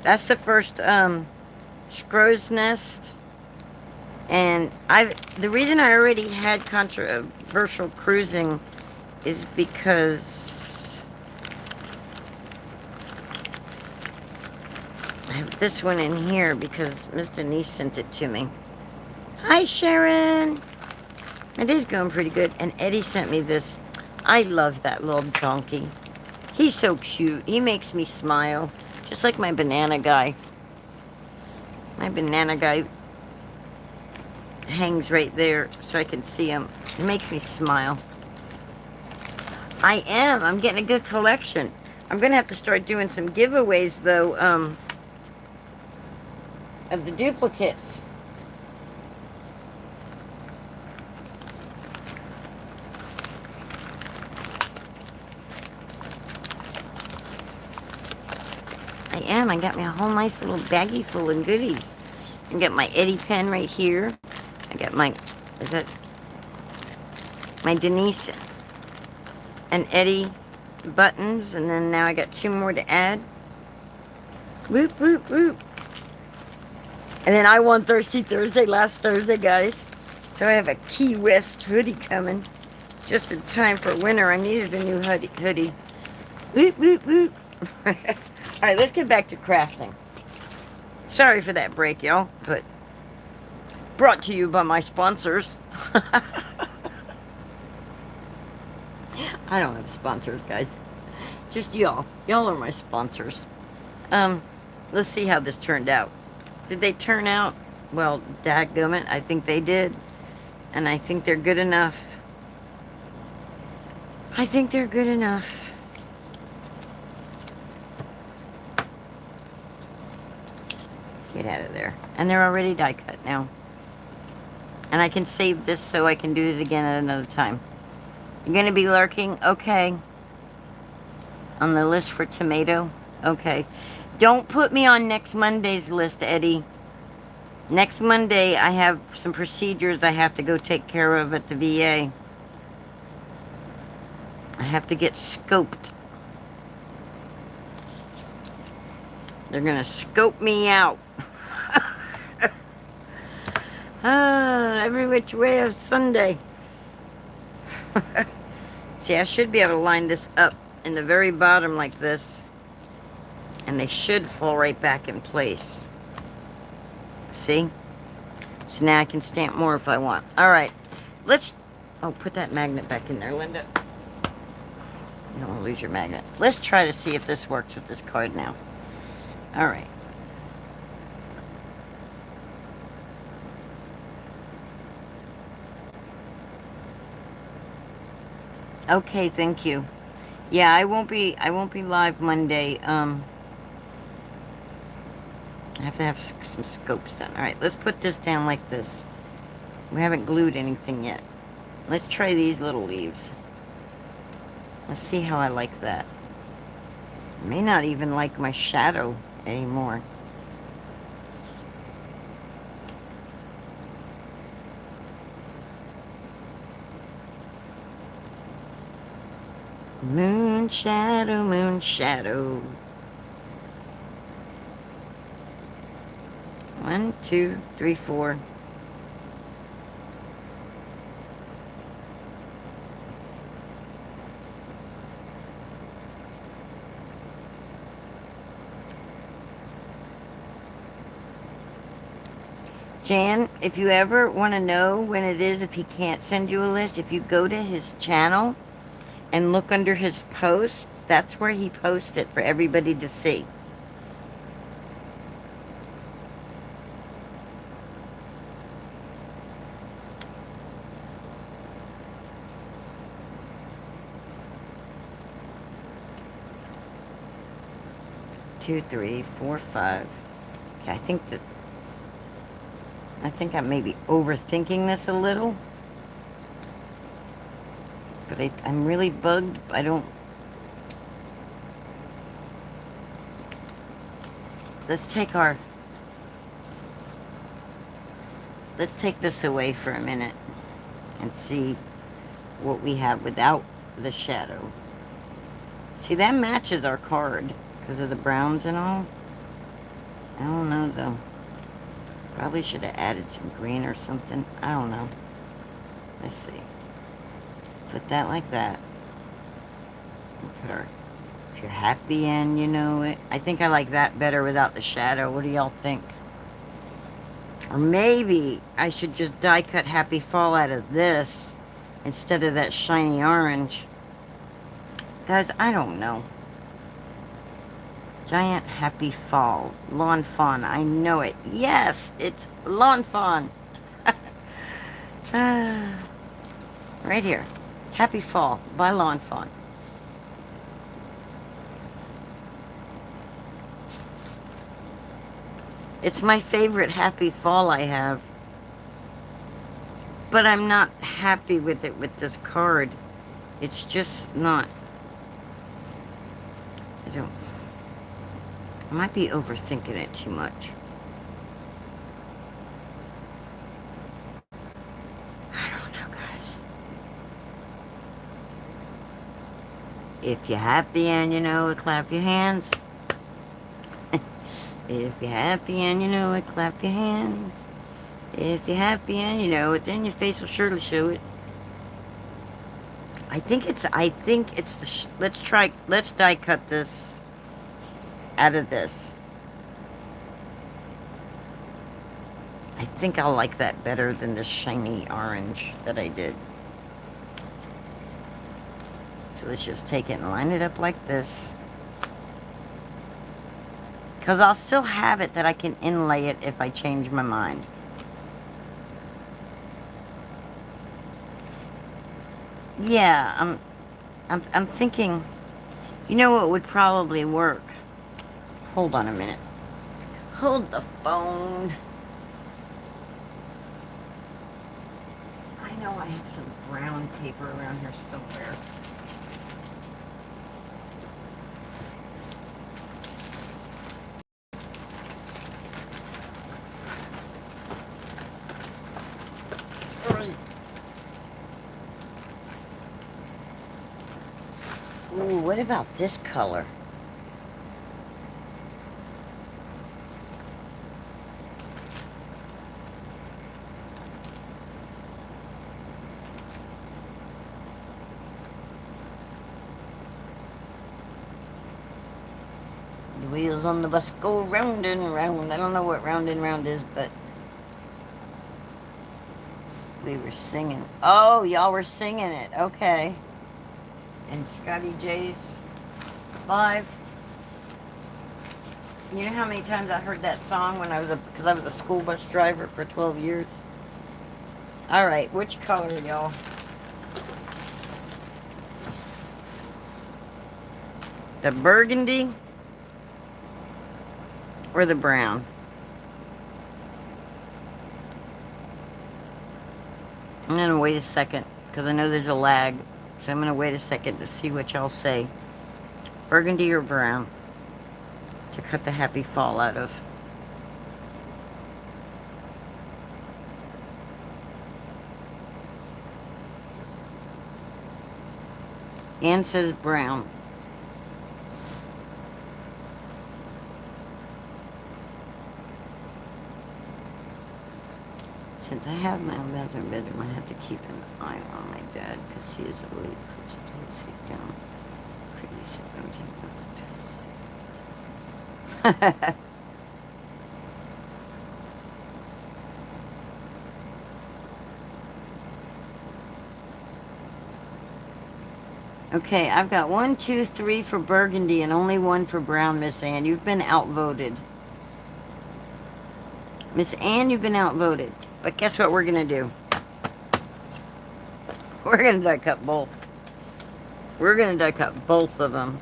That's the first Scrow's Nest. And the reason I already had Controversial Cruising is because I have this one in here because Miss Denise sent it to me. Hi, Sharon. My day's going pretty good. And Eddie sent me this. I love that little donkey. He's so cute. He makes me smile. Just like my banana guy. My banana guy hangs right there so I can see him. It makes me smile. I'm getting a good collection. I'm gonna have to start doing some giveaways though. of the duplicates. I got me a whole nice little baggie full of goodies. I got my Eddie pen right here. I got my, is that my Denise and Eddie buttons, and then now I got 2 more to add. Whoop, whoop, whoop. And then I won Thirsty Thursday last Thursday, guys. So I have a Key West hoodie coming. Just in time for winter. I needed a new hoodie. Whoop, whoop, whoop. Alright, let's get back to crafting. Sorry for that break, y'all, but brought to you by my sponsors. I don't have sponsors, guys. Just y'all. Y'all are my sponsors. Let's see how this turned out. Did they turn out? Well, dadgummit, I think they did. And I think they're good enough. I think they're good enough. Get out of there. And they're already die cut now. And I can save this so I can do it again at another time. You're going to be lurking? Okay. On the list for tomato? Okay. Don't put me on next Monday's list, Eddie. Next Monday, I have some procedures I have to go take care of at the VA. I have to get scoped. They're going to scope me out. Every which way of Sunday. See, I should be able to line this up in the very bottom like this. And they should fall right back in place. See? So now I can stamp more if I want. Alright. Let's... Oh, put that magnet back in there, Linda. You don't want to lose your magnet. Let's try to see if this works with this card now. Alright. Okay, thank you. Yeah, I won't be live Monday. I have to have some scopes done. Alright, let's put this down like this. We haven't glued anything yet. Let's try these little leaves. Let's see how I like that. I may not even like my shadow anymore. Moon shadow, moon shadow. 1, 2, 3, 4. Jan, if you ever want to know when it is, if he can't send you a list, if you go to his channel and look under his posts, that's where he posts it for everybody to see. Two, 3, 4, 5. Okay, I think I may be overthinking this a little. But I'm really bugged. I don't... Let's take this away for a minute and see what we have without the shadow. See, that matches our card because of the browns and all. I don't know, though. Probably should have added some green or something. I don't know. Let's see. Put that like that. Put our, if you're happy and you know it. I think I like that better without the shadow. What do y'all think? Or maybe I should just die cut Happy Fall out of this instead of that shiny orange. Guys, I don't know. Giant Happy Fall. Lawn Fawn. I know it. Yes, it's Lawn Fawn. Right here. Happy Fall by Lawn Fawn. It's my favorite happy fall I have. But I'm not happy with it with this card. It's just not. I might be overthinking it too much. I don't know, guys. If you're happy and you know it, clap your hands. If you're happy and you know it, clap your hands. If you're happy and you know it, then your face will surely show it. I think it's the, let's die cut this out of this. I think I'll like that better than the shiny orange that I did. So let's just take it and line it up like this. Because I'll still have it that I can inlay it if I change my mind. Yeah, I'm thinking, you know what would probably work? Hold on a minute. Hold the phone. I know I have some brown paper around here somewhere. Ooh, what about this color? The wheels on the bus go round and round. I don't know what round and round is, but we were singing. Oh, y'all were singing it. Okay. And Scotty J's live. You know how many times I heard that song when because I was a school bus driver for 12 years? All right, which color, y'all? The burgundy or the brown? I'm going to wait a second because I know there's a lag. So I'm going to wait a second to see what y'all say. Burgundy or brown to cut the happy fall out of. Ann says brown. Since I have my own bedroom, I have to keep an eye on my dad because he is a late person to sit down. Pretty surprising. Okay, I've got 1, 2, 3 for burgundy and only 1 for brown, Miss Ann. You've been outvoted. Miss Ann, you've been outvoted. But guess what we're going to do? We're going to die cut both. We're going to die cut both of them.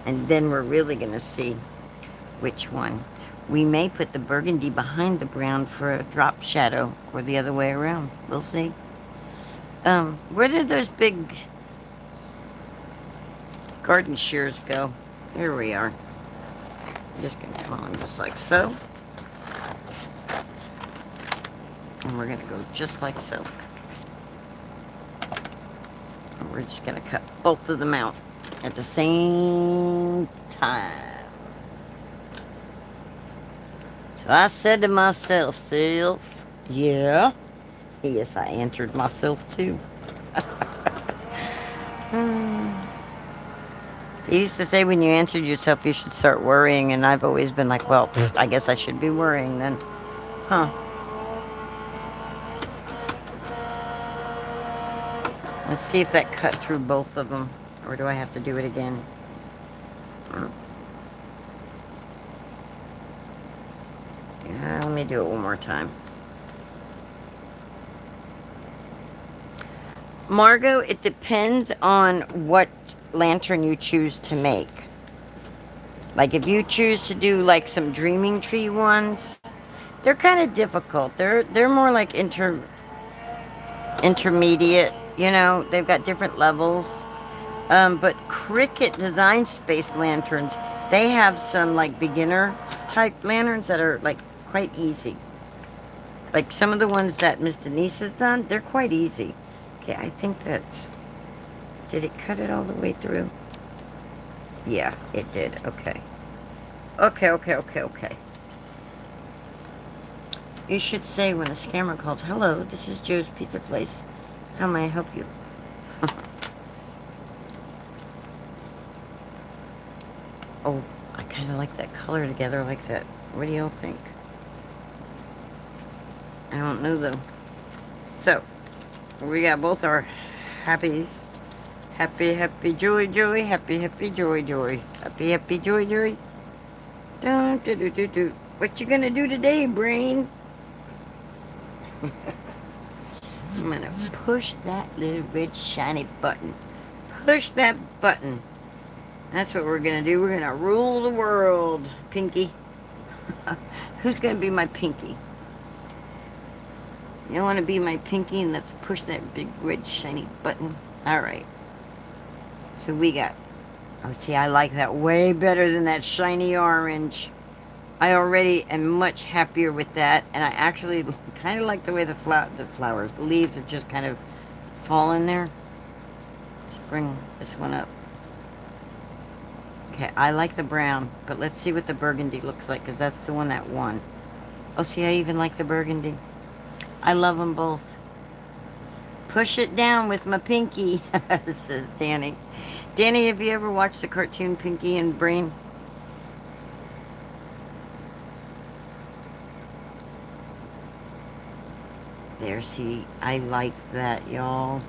And then we're really going to see which one. We may put the burgundy behind the brown for a drop shadow or the other way around. We'll see. Where did those big garden shears go? Here we are. I'm just going to come on just like so. And we're going to go just like so. And we're just going to cut both of them out at the same time. So I said to myself, yeah. Yes, I answered myself too. They used to say when you answered yourself, you should start worrying. And I've always been like, well, I guess I should be worrying then. Huh. Let's see if that cut through both of them. Or do I have to do it again? Yeah, let me do it one more time. Margot, it depends on what lantern you choose to make. Like if you choose to do like some dreaming tree ones, they're kind of difficult. They're more like intermediate, you know. They've got different levels. But Cricut Design Space Lanterns, they have some like beginner type lanterns that are like quite easy. Like some of the ones that Miss Denise has done, they're quite easy. Okay, I think that's... Did it cut it all the way through? Yeah, it did. Okay. Okay. You should say when a scammer calls, "Hello, this is Joe's Pizza Place. How may I help you?" Oh, I kind of like that color together like that. What do y'all think? I don't know though. So, we got both our happies. Happy, joy, happy, joy. Happy, joy. Dun, do, do, do, do. What you gonna do today, brain? I'm gonna push that little red shiny button. Push that button. That's what we're gonna do. We're gonna rule the world, Pinky. Who's gonna be my Pinky? You wanna be my Pinky and let's push that big red shiny button? Alright. So we got... Oh, see, I like that way better than that shiny orange. I already am much happier with that, and I actually kind of like the way the flowers, the leaves have just kind of fallen there. Let's bring this one up. Okay, I like the brown, but let's see what the burgundy looks like, because that's the one that won. Oh, see, I even like the burgundy. I love them both. Push it down with my Pinky, says Danny. Danny, have you ever watched the cartoon Pinky and Brain? There, see, I like that, y'all.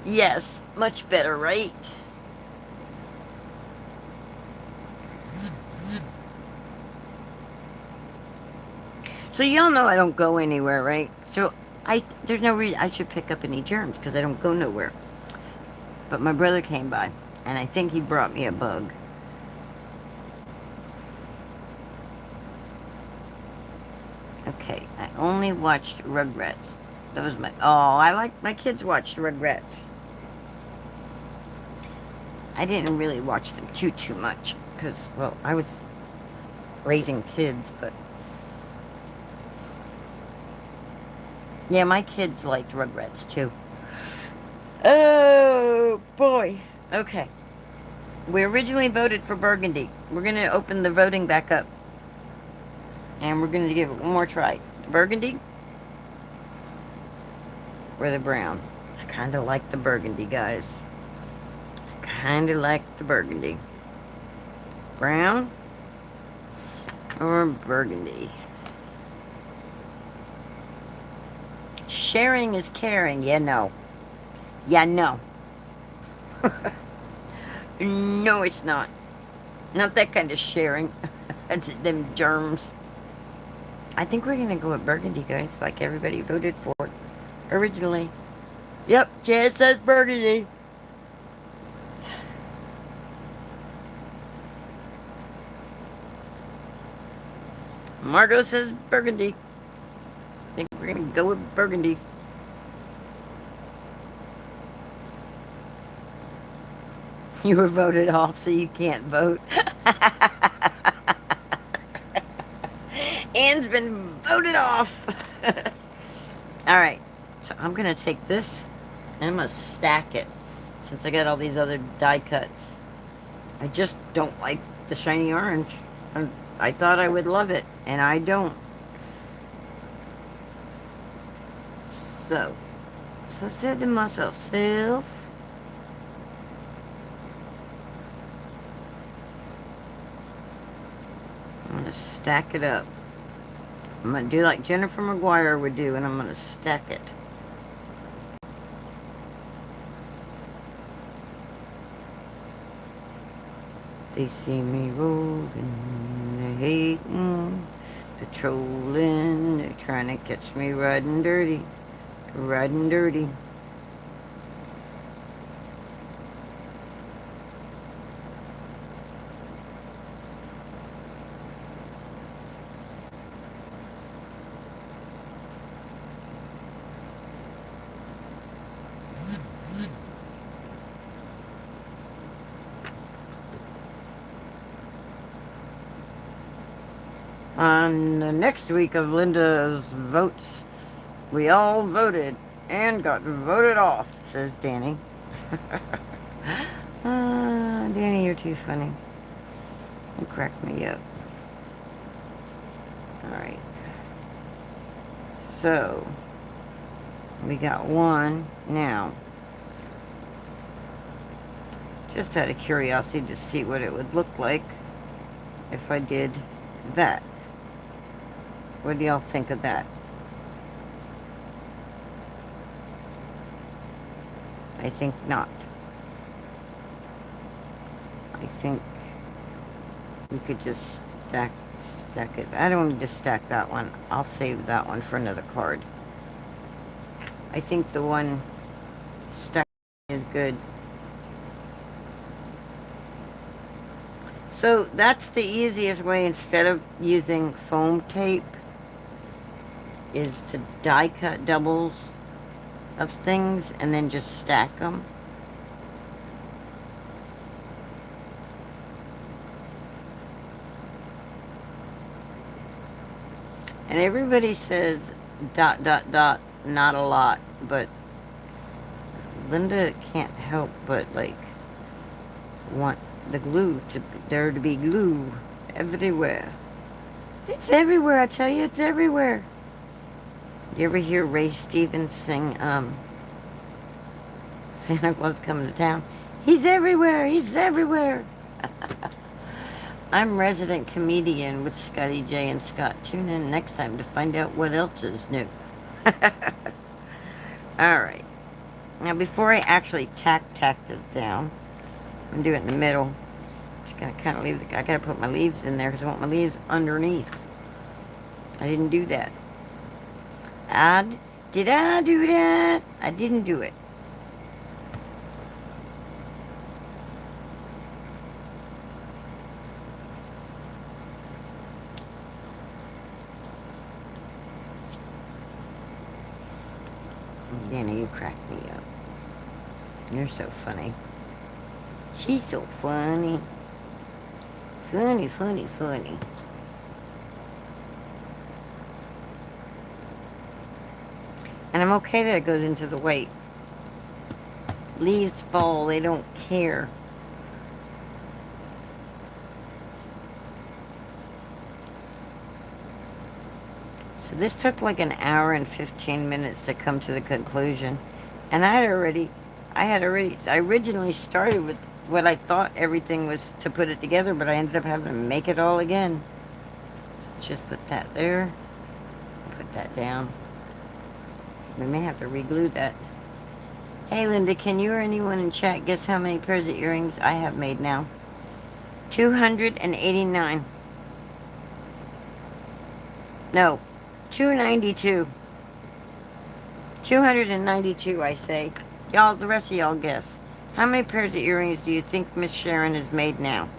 Yes, much better, right? So y'all know I don't go anywhere, right? So there's no reason I should pick up any germs because I don't go nowhere. But my brother came by, and I think he brought me a bug. Okay, I only watched Rugrats. That was my... Oh, my kids watched Rugrats. I didn't really watch them too much, because, well, I was raising kids, but... Yeah, my kids liked Rugrats, too. Oh, boy. Okay. We originally voted for Burgundy. We're going to open the voting back up. And we're going to give it one more try. The Burgundy or the brown? I kind of like the Burgundy, guys. I kind of like the Burgundy. Brown or Burgundy? Sharing is caring. Yeah, no. Yeah, no. No, it's not. Not that kind of sharing. That's them germs. I think we're going to go with Burgundy, guys, like everybody voted for originally. Yep, Chad says Burgundy. Margot says Burgundy. I think we're going to go with Burgundy. You were voted off, so you can't vote. Anne's been voted off. Alright, so I'm going to take this and I'm going to stack it since I got all these other die cuts. I just don't like the shiny orange. I thought I would love it, and I don't. So I said to myself, I'm going to stack it up. I'm going to do like Jennifer Maguire would do, and I'm going to stack it. They see me rolling, they're hating, patrolling, they're trying to catch me riding dirty, riding dirty. On the next week of Linda's votes, we all voted and got voted off, says Danny. Danny, you're too funny. You crack me up. Alright. So, we got one now. Just out of curiosity to see what it would look like if I did that. What do y'all think of that? I think not. I think we could just stack it. I don't need to stack that one. I'll save that one for another card. I think the one stack is good. So that's the easiest way, instead of using foam tape, is to die cut doubles of things and then just stack them. And everybody says ... not a lot, but Linda can't help but like want the glue to there to be glue everywhere. It's everywhere, I tell you, it's everywhere. You ever hear Ray Stevens sing Santa Claus Coming to Town? He's everywhere, he's everywhere. I'm resident comedian with Scotty J and Scott. Tune in next time to find out what else is new. Alright. Now before I actually tack this down, I'm gonna do it in the middle. Just gonna kind of leave I gotta put my leaves in there because I want my leaves underneath. I didn't do that. Did I do that? I didn't do it. Danny, you crack me up. You're so funny. She's so funny. Funny, funny, funny. And I'm okay that it goes into the weight. Leaves fall, they don't care. So this took like an hour and 15 minutes to come to the conclusion. And I originally started with what I thought everything was to put it together, but I ended up having to make it all again. So let's just put that there. Put that down. We may have to re-glue that. Hey Linda, can you or anyone in chat guess how many pairs of earrings I have made now? 289. No, 292. 292, I say. Y'all, the rest of y'all guess. How many pairs of earrings do you think Miss Sharon has made now?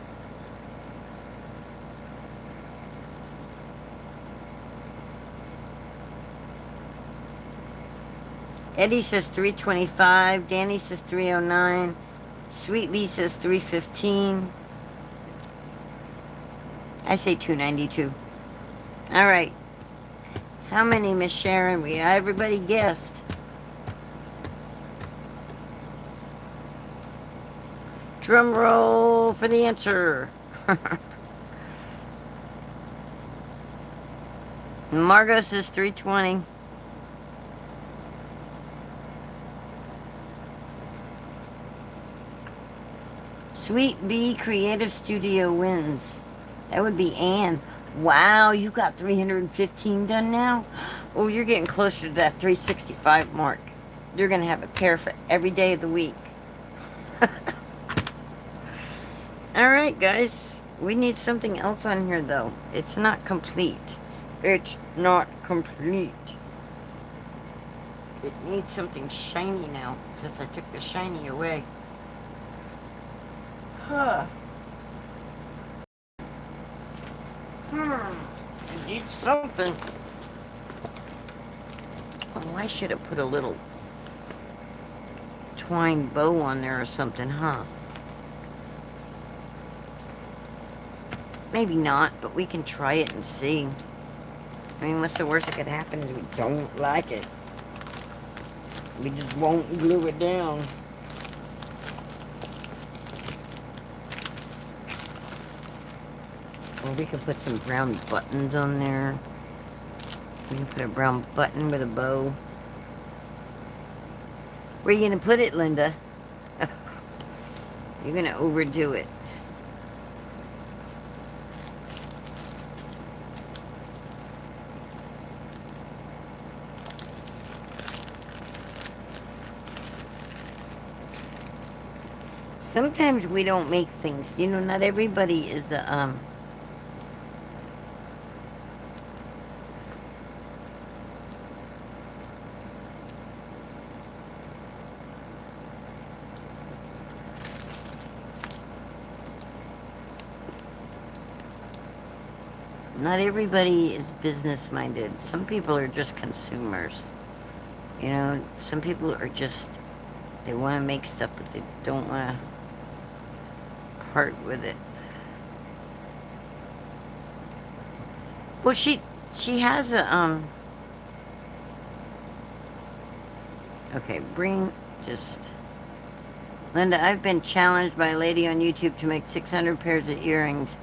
Eddie says 325. Danny says 309. Sweet Bee says 315. I say 292. All right. How many, Miss Sharon? Everybody guessed. Drum roll for the answer. Margot says 320. Sweet Bee Creative Studio wins. That would be Anne. Wow, you got 315 done now? Oh, you're getting closer to that 365 mark. You're going to have a pair for every day of the week. Alright, guys. We need something else on here, though. It's not complete. It's not complete. It needs something shiny now, since I took the shiny away. Huh. It needs something. Oh, I should have put a little twine bow on there or something, huh? Maybe not, but we can try it and see. I mean, what's the worst that could happen is we don't like it. We just won't glue it down. Or we could put some brown buttons on there. We can put a brown button with a bow. Where are you going to put it, Linda? You're going to overdo it. Sometimes we don't make things. You know, not everybody is a, not everybody is business-minded. Some people are just consumers. You know, some people are just, they want to make stuff, but they don't want to part with it. Well, she has a, okay, Linda, I've been challenged by a lady on YouTube to make 600 pairs of earrings.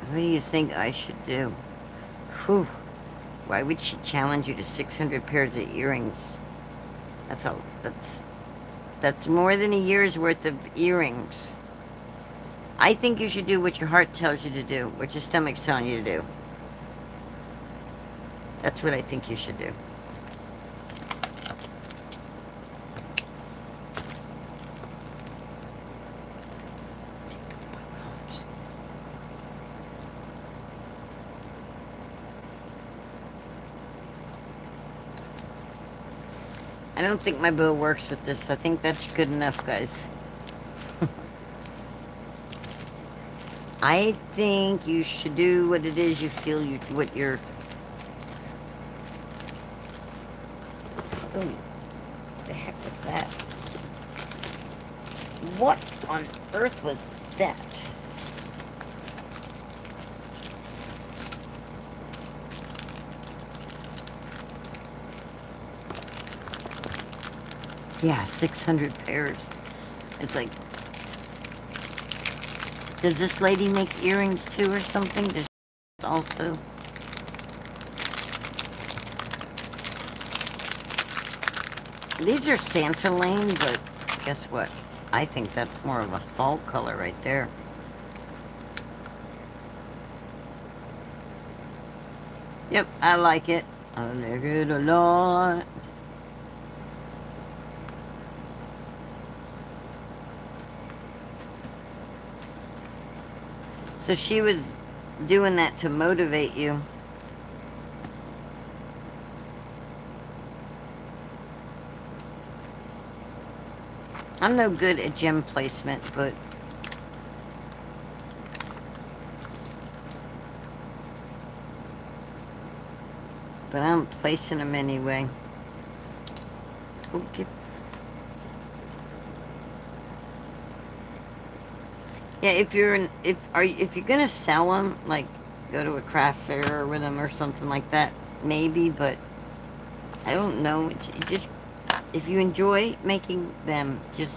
What do you think I should do? Whew. Why would she challenge you to 600 pairs of earrings? That's more than a year's worth of earrings. I think you should do what your heart tells you to do, what your stomach's telling you to do. That's what I think you should do. I don't think my bow works with this. I think that's good enough, guys. I think you should do what it is you feel what you're... Oh, the heck was that? What on earth was that? Yeah, 600 pairs. It's like... Does this lady make earrings too or something? Does she also? These are Santa Lane, but guess what? I think that's more of a fall color right there. Yep, I like it. I like it a lot. So she was doing that to motivate you. I'm no good at gem placement, but I'm placing them anyway. Okay. Yeah, if you're gonna sell them, like go to a craft fair with them or something like that, maybe. But I don't know. It just, if you enjoy making them, just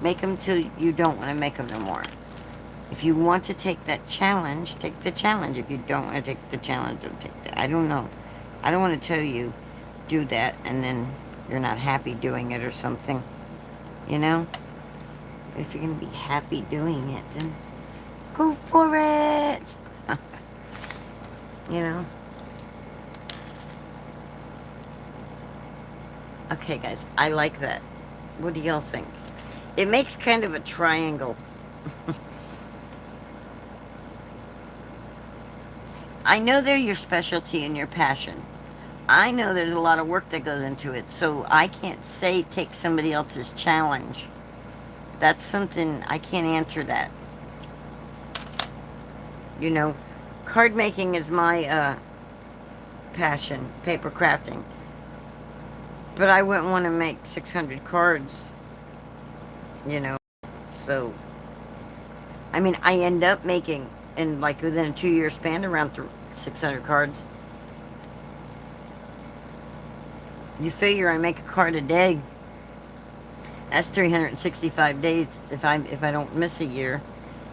make them till you don't want to make them no more. If you want to take that challenge, take the challenge. If you don't want to take the challenge, don't take that. I don't know. I don't want to tell you do that and then you're not happy doing it or something. You know. If you're going to be happy doing it, then go for it. You know? Okay, guys, I like that. What do y'all think? It makes kind of a triangle. I know they're your specialty and your passion. I know there's a lot of work that goes into it, so I can't say take somebody else's challenge. That's something, I can't answer that. You know, card making is my passion, paper crafting. But I wouldn't want to make 600 cards, you know. So, I mean, I end up making, in like within a 2-year span, around 600 cards. You figure I make a card a day. That's 365 days if I don't miss a year.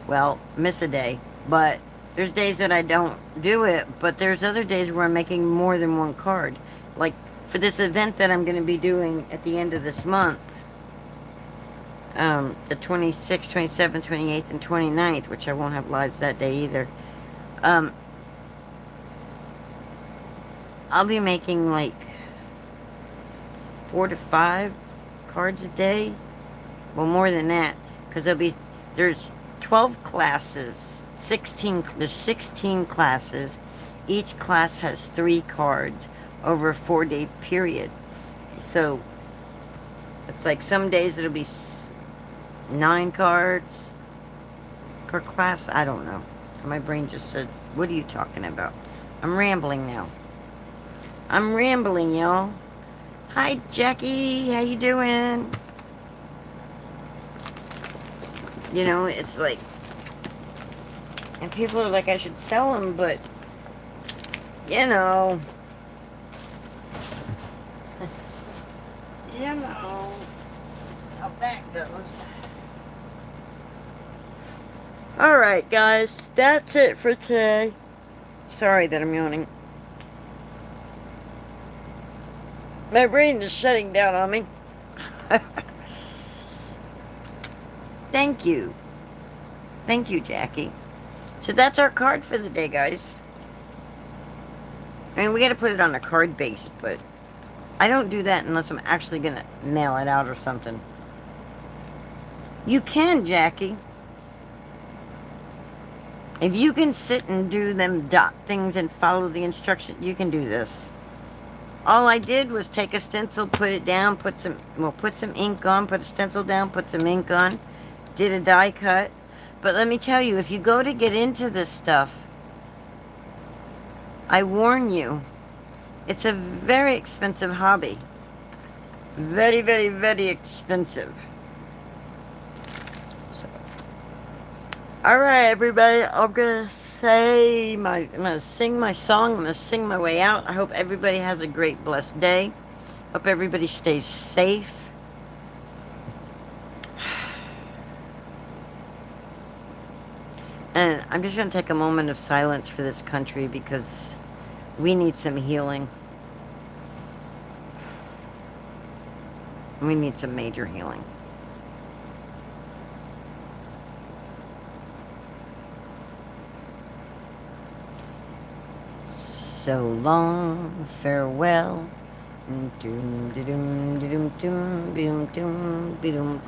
Well, miss a day. But there's days that I don't do it, but there's other days where I'm making more than one card. Like for this event that I'm going to be doing at the end of this month, the 26th, 27th, 28th, and 29th, which I won't have lives that day either. I'll be making like 4 to 5 cards a day. Well, more than that, because there's 12 classes, there's 16 classes. Each class has 3 cards over a 4-day period. So it's like some days it'll be 9 cards per class. I don't know. My brain just said, what are you talking about? I'm rambling now. I'm rambling, y'all. Hi, Jackie. How you doing? You know, it's like... And people are like, I should sell them, but... You know... you know... how that goes. Alright, guys. That's it for today. Sorry that I'm yawning. My brain is shutting down on me. Thank you. Thank you, Jackie. So that's our card for the day, guys. I mean, we gotta put it on a card base, but I don't do that unless I'm actually gonna mail it out or something. You can, Jackie. If you can sit and do them dot things and follow the instructions, you can do this. All I did was take a stencil, put it down, put some ink on, put a stencil down, put some ink on, did a die cut. But let me tell you, if you go to get into this stuff, I warn you, it's a very expensive hobby. Very, very, very expensive. So, all right, everybody, I'm gonna sing my song. I'm gonna sing my way out. I hope everybody has a great, blessed day. Hope everybody stays safe. And I'm just gonna take a moment of silence for this country because we need some healing. We need some major healing. So long, farewell. Doom doom doom doom doom doom doom doom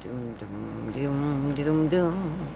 doom doom doom doom.